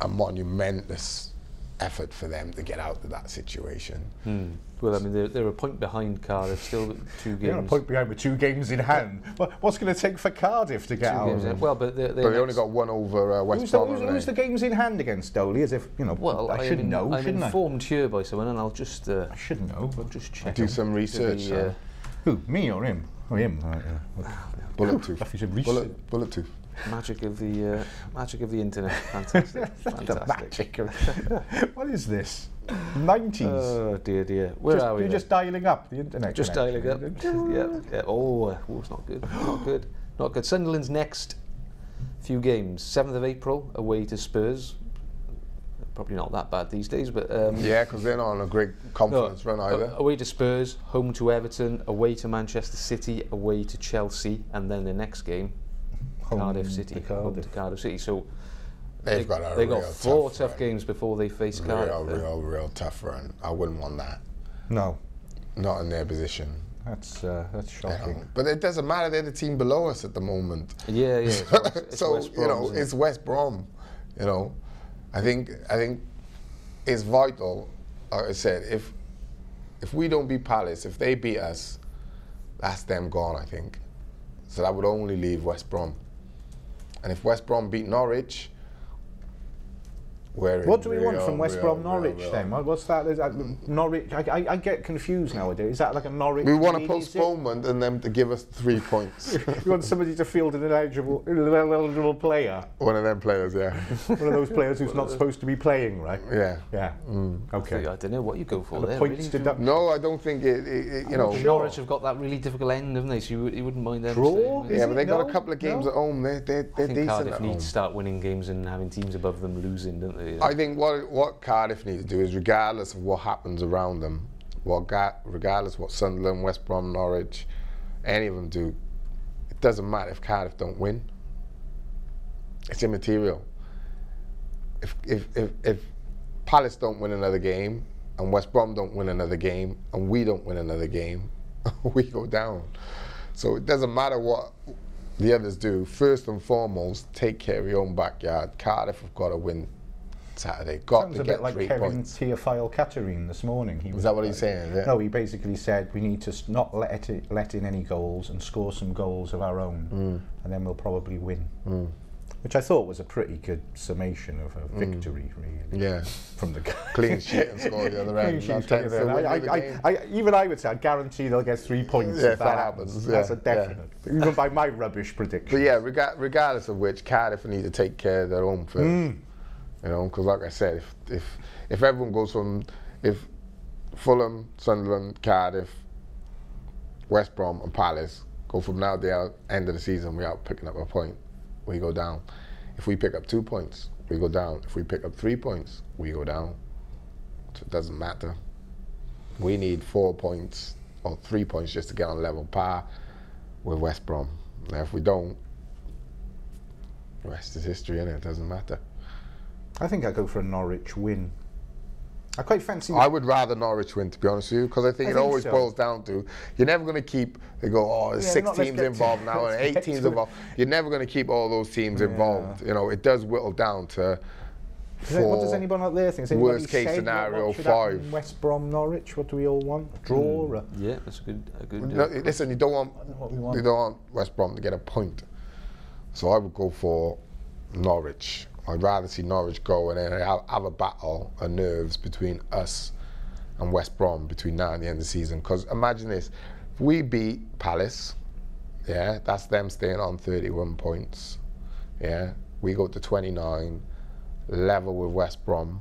a monumentous effort for them to get out of that situation. Well, I mean, they're a point behind Cardiff, still 2 games. They're a point behind with 2 games in hand. What's going to take for Cardiff to get out? Well, but they only got 1 over West Brom. Who's the games in hand against Dolly? As if, you know, well, I should know, I'm shouldn't informed here by someone, and I'll just... I should know. I'll just check. Do some research. Who, me or him? Oh, him. Bullet tooth. Bullet tooth. Magic of the internet. Fantastic. Fantastic. What is this? 90s. Oh dear. Where are we? You're just dialing up the internet. Just dialing up. Yeah. Oh, it's not good. Not good. Sunderland's next few games. 7th of April away to Spurs. Probably not that bad these days, but yeah, because they're not on a great confidence run either. Away to Spurs, home to Everton, away to Manchester City, away to Chelsea, and then the next game, Cardiff City. Home to Cardiff City. So they got 4 tough games before they face Cardiff. Real tough run. I wouldn't want that. No, not in their position. That's shocking. Yeah. But it doesn't matter. They're the team below us at the moment. Yeah. It's so West Brom, you know, it's West Brom. You know, I think it's vital. Like I said, if we don't beat Palace, if they beat us, that's them gone. I think. So that would only leave West Brom. And if West Brom beat Norwich, what do we want from West Brom Norwich then? What's that? Is that Norwich? I get confused nowadays. Is that like a Norwich? We want a postponement and them to give us 3 points. You want somebody to field an eligible player? One of them players, yeah. One of those players who's not supposed to be playing, right? Yeah. Okay. I don't know what you go for there. No, I don't think it you know. Norwich have got that really difficult end, haven't they? So you wouldn't mind them. Draw? Yeah, but they got a couple of games at home. They're decent Cardiff at need home. to start winning games and having teams above them losing, don't they? I think what Cardiff need to do is, regardless of what happens around them, regardless of what Sunderland, West Brom, Norwich, any of them do, it doesn't matter if Cardiff don't win. It's immaterial. If Palace don't win another game, and West Brom don't win another game, and we don't win another game, we go down. So it doesn't matter what the others do. First and foremost, take care of your own backyard. Cardiff have got to win Saturday. Sounds a bit like Kevin Teofile-Catherine this morning. Is that what he's saying? Yeah. No, he basically said we need to not let in any goals and score some goals of our own, and then we'll probably win. Which I thought was a pretty good summation of a victory, really. Yeah. From the clean sheet and score the other end. Even I would say I guarantee they'll get 3 points if that happens. That's a definite. Even by my rubbish prediction. But yeah, regardless of which, Cardiff need to take care of their own first. You know, because like I said, if everyone goes from, if Fulham, Sunderland, Cardiff, West Brom and Palace go from now to the end of the season without picking up a point, we go down. If we pick up 2 points, we go down. If we pick up 3 points, we go down. So it doesn't matter. We need 4 points or 3 points just to get on level par with West Brom. Now if we don't, the rest is history, innit? It doesn't matter. I think I'd go for a Norwich win. I quite fancy... I would rather Norwich win, to be honest with you, because I think it always boils down to, you're never going to keep, they go, oh, there's 6 teams involved now and 8 teams involved. You're never going to keep all those teams involved. You know, it does whittle down to 4. What does anyone out there think? Worst case scenario, 5. West Brom, Norwich, what do we all want? A draw? Yeah, that's a good no, listen, you don't want West Brom to get a point. So I would go for Norwich. I'd rather see Norwich go and then have a battle of nerves between us and West Brom between now and the end of the season. Because imagine this, If we beat Palace, yeah, that's them staying on 31 points. Yeah, we go to 29, level with West Brom.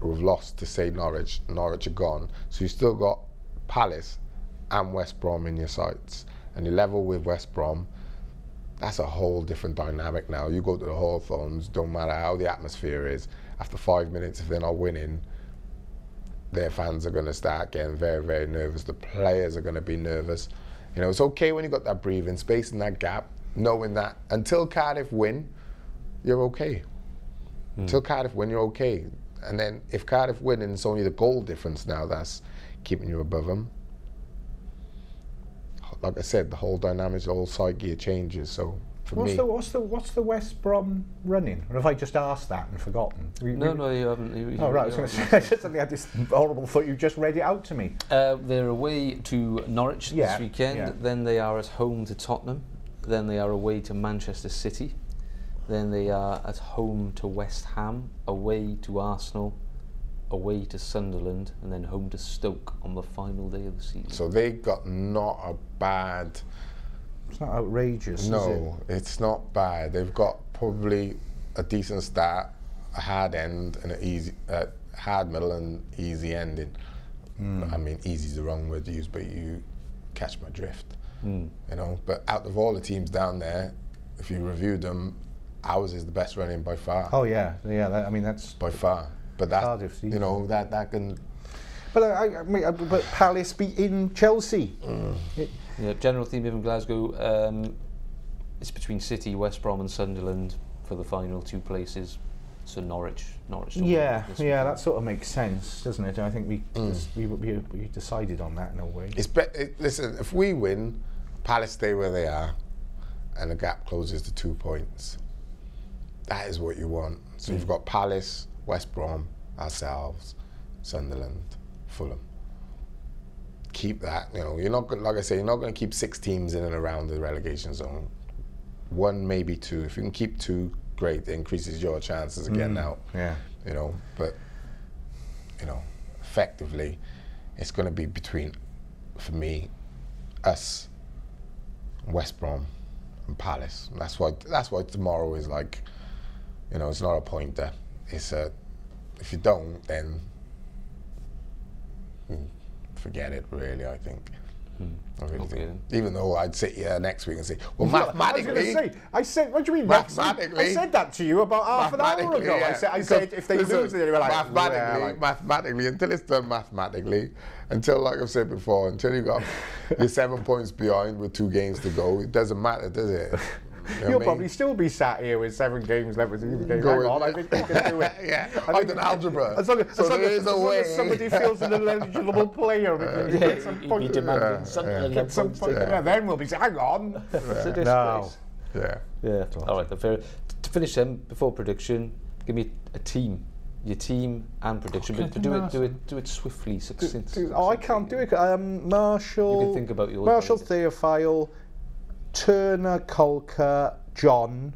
We've lost to, say, Norwich. Norwich are gone. So you still got Palace and West Brom in your sights. And you level with West Brom. That's a whole different dynamic now. You go to the Hawthorns, don't matter how the atmosphere is, after 5 minutes, if they're not winning, their fans are going to start getting very, very nervous. The players are going to be nervous. You know, it's okay when you got that breathing space and that gap, knowing that until Cardiff win, you're okay. Until Cardiff win, you're okay. And then if Cardiff win and it's only the goal difference now that's keeping you above them, like I said, the whole dynamics, the whole side gear changes. So for me, what's the West Brom running? Or have I just asked that and forgotten? No, you haven't. Oh right, I was going to say, I suddenly had this horrible thought. You just read it out to me. They're away to Norwich this weekend. Yeah. Then they are at home to Tottenham. Then they are away to Manchester City. Then they are at home to West Ham, away to Arsenal, away to Sunderland, and then home to Stoke on the final day of the season. So they got not a bad... It's not outrageous, is it? No, it's not bad. They've got probably a decent start, a hard end, and an easy, hard middle and easy ending. I mean, easy is the wrong word to use, but you catch my drift. You know, but out of all the teams down there, if you reviewed them, ours is the best running by far. Oh yeah, I mean that's by far. But that, Cardiff, you know, that can. But but Palace beating Chelsea. Yeah, general theme of Glasgow. It's between City, West Brom, and Sunderland for the final two places. So Norwich. Yeah, that sort of makes sense, doesn't it? I think we decided on that in a way. Listen, if we win, Palace stay where they are, and the gap closes to 2 points. That is what you want. So you've got Palace, West Brom, ourselves, Sunderland, Fulham. Keep that. You know, you're not going, like I say, you're not going to keep 6 teams in and around the relegation zone. 1, maybe 2. If you can keep 2, great. It increases your chances of getting out. Yeah. You know, but you know, effectively, it's going to be between, for me, us, West Brom, and Palace. That's why tomorrow is like, you know, it's not a pointer. It's a, if you don't, then forget it. Really, I think. I really think. Even though I'd sit here next week and say, well, mathematically. I said, what do you mean? Mathematically, I said that to you about half an hour ago. Yeah. I said if they lose, they were like, mathematically, until it's done mathematically, until, like I've said before, until you got you're 7 points behind with 2 games to go, it doesn't matter, does it? You'll probably still be sat here with 7 games left with 2 games. Hang on, I think you can do it. Yeah, I've done algebra. As long as somebody feels an eligible player, we can get some points. Demanding something. Yeah, then we'll be saying, hang on. It's a disgrace. Yeah. All right, fair. To finish then, before prediction, give me a team. Your team and prediction, but do it swiftly, succinctly. I can't do it. Marshall. You can think about yours. Marshall, Theophile, Turner, Colker, John,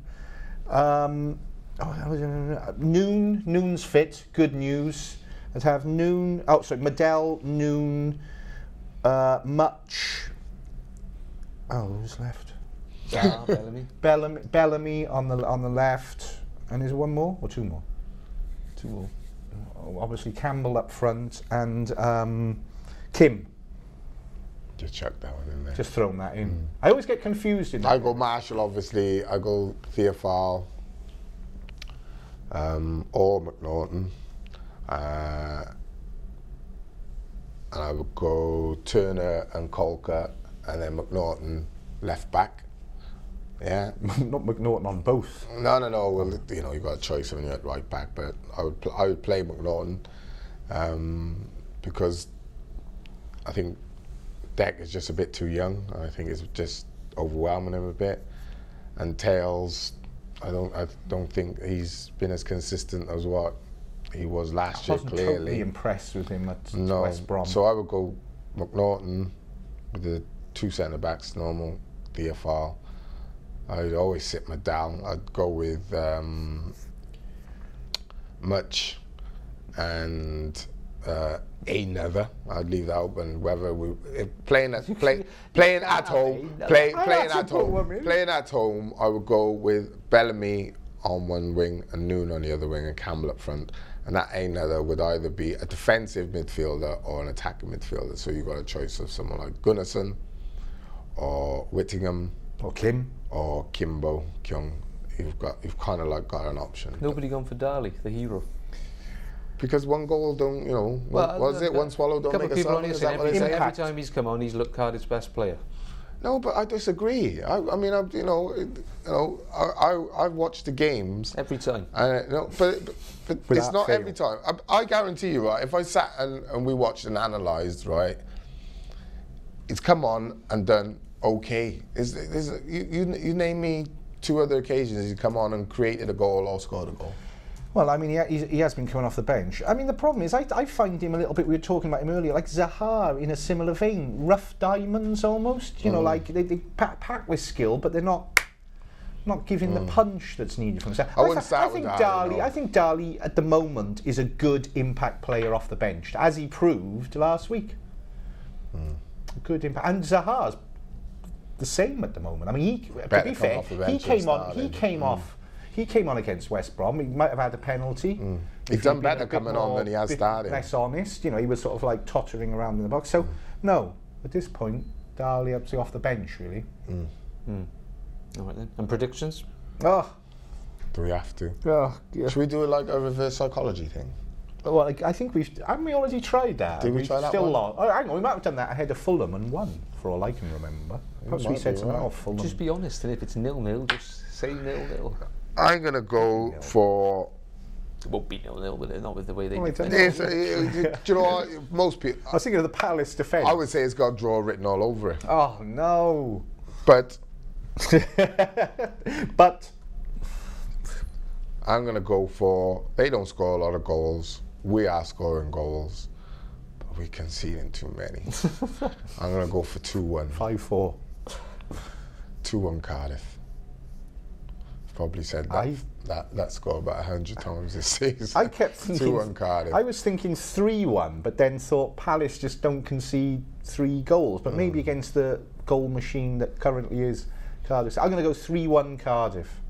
Noon's fit, good news. I'd have Noon, Medell, Noon, Much, who's left? Bellamy on the left, and is there one more or 2 more? 2 more. Obviously Campbell up front and Kim. Just chuck that one in there. Just thrown that in. I always get confused in that. I go Marshall, obviously. I go Theophile or McNaughton. And I would go Turner and Colker, and then McNaughton left back. Yeah. Not McNaughton on both. No. Well, you know, you've got a choice when you're at right back, but I would play McNaughton because I think Deck is just a bit too young. I think it's just overwhelming him a bit. And Tails, I don't think he's been as consistent as what he was last year. Clearly, totally impressed with him at West Brom. So I would go McNaughton with the 2 centre backs, normal Theophile. I'd always sit Medell. I'd go with Much and another. I'd leave that open. Whether playing at home, I would go with Bellamy on one wing and Noon on the other wing and Campbell up front. And that another would either be a defensive midfielder or an attacking midfielder. So you've got a choice of someone like Gunnarsson or Whittingham or Kim or Kimbo Kyung. You've kind of like got an option. Nobody gone for Dali, the hero. Because one goal don't, one swallow don't make a sermon. Is that what they say? Every time he's come on, he's looked Cardiff's best player. No, but I disagree. I've watched the games every time. But it's not every time. I guarantee you, right? If I sat and we watched and analysed, right, it's come on and done okay. You name me 2 other occasions he's come on and created a goal or scored a goal. Well, I mean, he has been coming off the bench. I mean, the problem is, I find him a little bit, we were talking about him earlier, like Zaha in a similar vein. Rough diamonds, almost. You know, like, they pack with skill, but they're not giving the punch that's needed from him. I think Dali, at the moment, is a good impact player off the bench, as he proved last week. Good impact. And Zaha's the same at the moment. I mean, to be fair, he came on against West Brom. He might have had a penalty. He's done better coming on than he has started. Less honest, you know. He was sort of like tottering around in the box. So no, at this point, Dali up to off the bench really. All right then. And predictions? Oh, do we have to? Oh, yeah. Should we do like a reverse psychology thing? Well, I think haven't we already tried that? Did we try that still one? lost. Oh, hang on, we might have done that ahead of Fulham and won, for all I can remember. Perhaps we said something off Fulham. Just be honest, and if it's 0-0, just say 0-0. I'm going to go for... It won't be 0-0, but not with the way they defend. Do you know what? Most people... I was thinking of the Palace defence. I would say it's got draw written all over it. Oh, no. But... but... I'm going to go for... They don't score a lot of goals. We are scoring goals. But we conceding too many. I'm going to go for 2-1. 5-4. 2-1 Cardiff. Probably said that score about 100 times this season. I kept thinking 2-1 Cardiff. I was thinking 3-1, but then thought Palace just don't concede 3 goals. But maybe against the goal machine that currently is Cardiff. I'm going to go 3-1 Cardiff.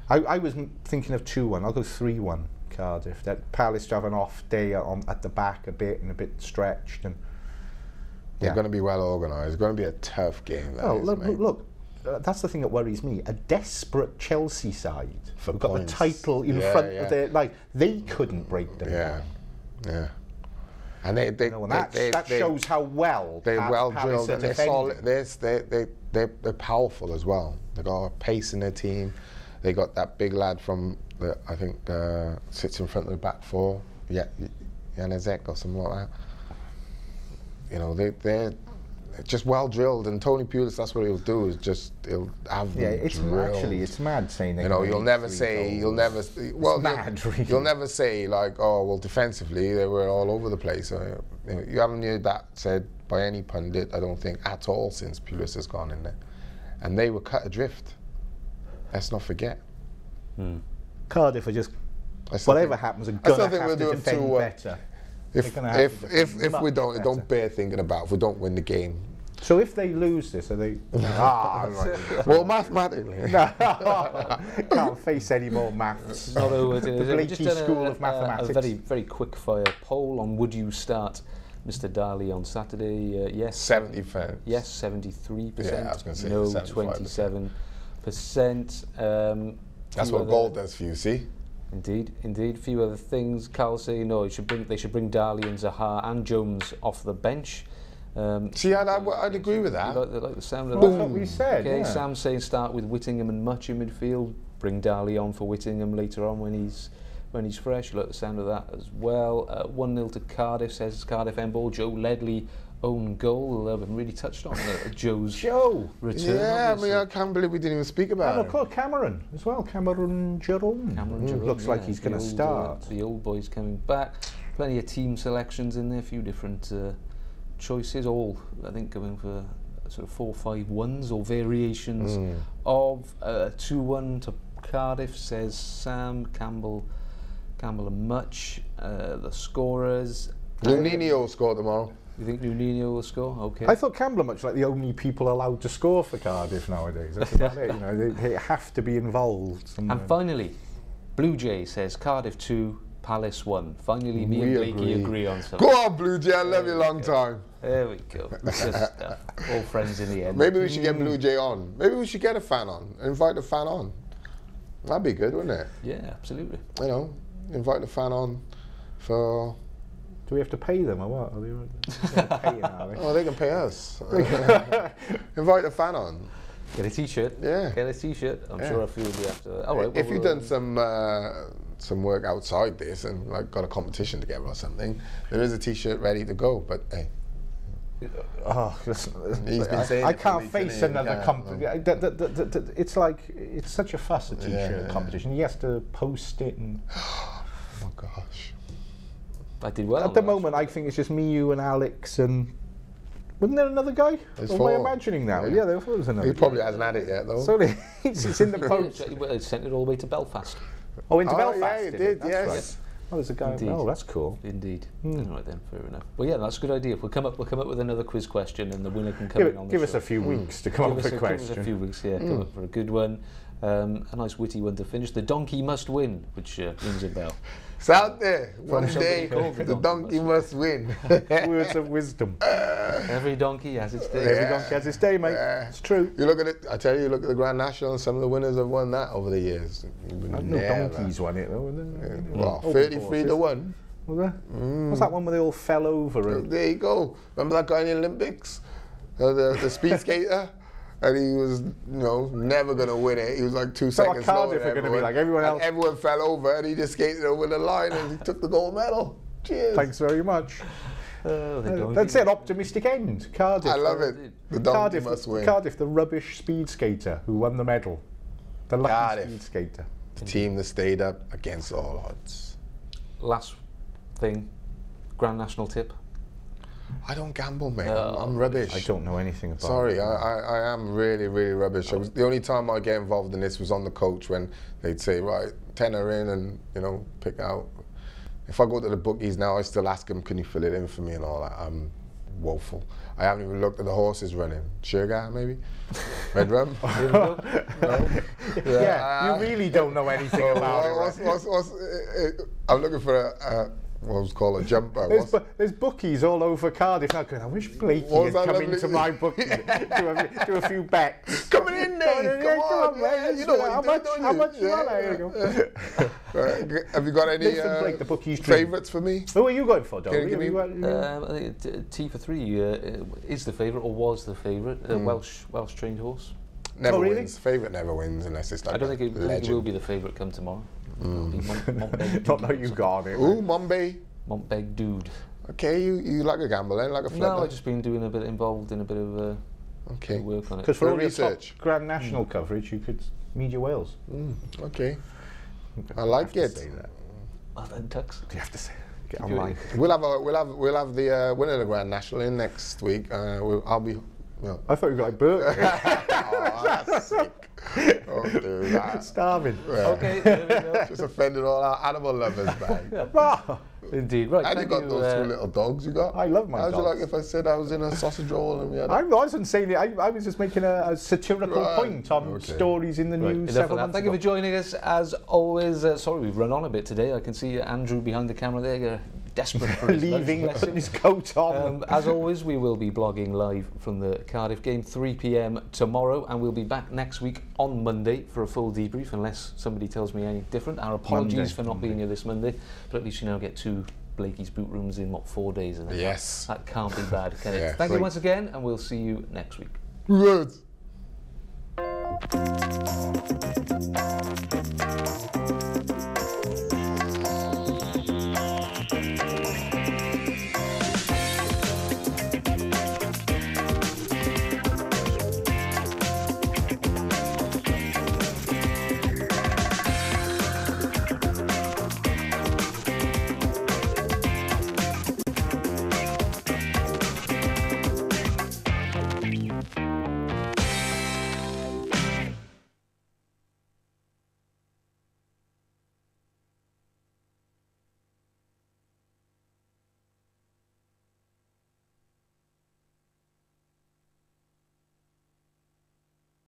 I was thinking of 2-1. I'll go 3-1 Cardiff. That Palace to have an off day at the back a bit and a bit stretched. And they're going to be well organised. It's going to be a tough game. Look. That's the thing that worries me. A desperate Chelsea side who've got the title in front of their, like, they couldn't break them down. Yeah. And that shows how well they're well drilled and they're solid. They're powerful as well. They got pace in their team. They got that big lad from I think sits in front of the back 4, Janezek or something like that. You know, they're just well drilled, and Tony Pulis, that's what he'll do, is just he'll have them drilled. It's mad saying that. You know, you'll never say like, oh well, defensively they were all over the place. You haven't heard that said by any pundit, I don't think, at all since Pulis has gone in there, and they were cut adrift. Let's not forget. Cardiff are just whatever happens, are gonna have to defend better. If we don't bear thinking about if we don't win the game. So if they lose this, are they? Right. Well, mathematically, can't face any more maths. The Blakey School of Mathematics. A very, very quick fire poll on would you start Mr. Dali on Saturday? Yes. 70%. Yes, 73%. Yeah, I was going to say no, 27%. 27%. That's what goal does for you, see? Indeed. A few other things. Carl say no. They should bring Dali and Zaha and Jones off the bench. See, I'd agree with that. Like the sound of that. That's what we said. Okay, yeah. Sam saying start with Whittingham and Much in midfield. Bring Dali on for Whittingham later on when he's fresh. You like the sound of that as well. 1-0 to Cardiff, says Cardiff end ball. Joe Ledley own goal. I haven't really touched on Joe's return. Yeah, I mean, I can't believe we didn't even speak about it. Of Cameron as well. Cameron Jerome. Looks like he's going to start. The old boy's coming back. Plenty of team selections in there. A few different choices. All, I think, going for sort of 4-5-1s or variations of 2-1 to Cardiff, says Sam. Campbell gamble on much. The scorers. Nuninho will score tomorrow. You think Nuninho will score? Okay. I thought Campbell are much like the only people allowed to score for Cardiff nowadays. That's about it. You know, they have to be involved somewhere. And finally, Blue Jay says Cardiff 2, Palace 1. Finally, me and Blakey agree on something. Go on, Blue Jay. I love you long time. There we go. It's just all friends in the end. Maybe we should get Blue Jay on. Maybe we should get a fan on. Invite a fan on. That'd be good, wouldn't it? Yeah, absolutely. You know, invite the fan on for... Do we have to pay them or what? Are they paying, are they? Oh, they can pay us. Invite a fan on. Get a T-shirt. Yeah. Get a T-shirt. I'm sure a few will be after. All right. If you've done some work outside this and like got a competition together or something, there is a T-shirt ready to go. But hey, he's been saying I can't face another competition. It's like it's such a fuss, a T-shirt competition. He has to post it and. Oh my gosh. I did well. At the moment, I think it's just me, you, and Alex, and wasn't there another guy? There's Am I imagining now? Yeah, there was another. He probably hasn't had it yet, though. So it's in the post. Well, it sent it all the way to Belfast. Oh, into Belfast. Yeah, it did. That's Yes. right. Oh, there's a guy. Indeed. Oh, that's cool. Indeed. All right then, fair enough. Well, yeah, that's a good idea. We'll come up with another quiz question, and the winner can come in on the Give show. us a few weeks to come up with a question. Give us a few weeks, yeah. Come up for a good one. A nice witty one to finish. The donkey must win, which rings a bell. It's out there. One somebody day, called the donkey must win. Words of wisdom. Every donkey has its day. Every donkey has its day, mate. Yeah. It's true. You look at it. I tell you, look at the Grand National. And some of the winners have won that over the years. No donkeys won it though. Well, 33 to 1. Was there? What's that one where they all fell over? And There you go. Remember that guy in the Olympics, the speed skater, and he was, never gonna win it. He was like 2 seconds slower Cardiff than are going to be like everyone. everyone else. And everyone fell over, and he just skated over the line, and he took the gold medal. Cheers. Thanks very much. The That's it. Optimistic end. Cardiff. I love it. The donkey must win. Cardiff, the rubbish speed skater who won the medal. The lucky Cardiff. speed skater. The team that stayed up against all odds. Last thing, Grand National tip. I don't gamble, mate. I'm rubbish. I don't know anything about Sorry, it. I am really, really rubbish. The only time I get involved in this was on the coach when they'd say, right, tenner in and, pick out. If I go to the bookies now, I still ask them, can you fill it in for me and all that. I'm woeful. I haven't even looked at the horses running. Sugar, maybe? Red rum? No? Yeah, you really don't know anything about it. Right? I'm looking for a what was called a jumper. There's bookies all over Cardiff now going, I wish Blakey had come into my bookie do a few bets. Coming in there, come on, man. You know what how much you want? There you go. Have you got any Listen, Blake, the bookie's dream. favourites for me? Who are you going for, Doel? I think T for 3 is the favourite, or was the favourite. Welsh trained horse. Never really? wins. Favourite never wins unless it's like I don't think it will be the favourite come tomorrow. Not know you got it. Ooh, Mombay. Montbeg Dude. Okay, you like a gamble then, like a flipper? No, I've just been doing involved in a bit of work on it. Because for all your research. top Grand National coverage, you could Media Wales. Okay. I like it. Say that. Oh, then Tux. Do you have to say? Get online. We'll have the winner of the Grand National in next week. I'll be. I thought you were like Burke. Oh, that's sick. Don't do that. Starving. Yeah. Okay, there we go. Just offended all our animal lovers, man. Indeed, right. And you got those 2 little dogs you got. I love my How'd dogs. you like if I said I was in a sausage roll and we had I wasn't saying it. I was just making a satirical point on stories in the news several months Thank ago. you for joining us as always. Sorry, we've run on a bit today. I can see Andrew behind the camera there. You're desperate for his Leaving, lunch putting his coat on. As always, we will be blogging live from the Cardiff game, 3 p.m. tomorrow, and we'll be back next week on Monday for a full debrief, unless somebody tells me any different. Our apologies for not being here this Monday, but at least you now get 2 Blakey's boot rooms in 4 days. And Yes. that can't be bad, can it? Yeah, Thank you once again, and we'll see you next week. Good.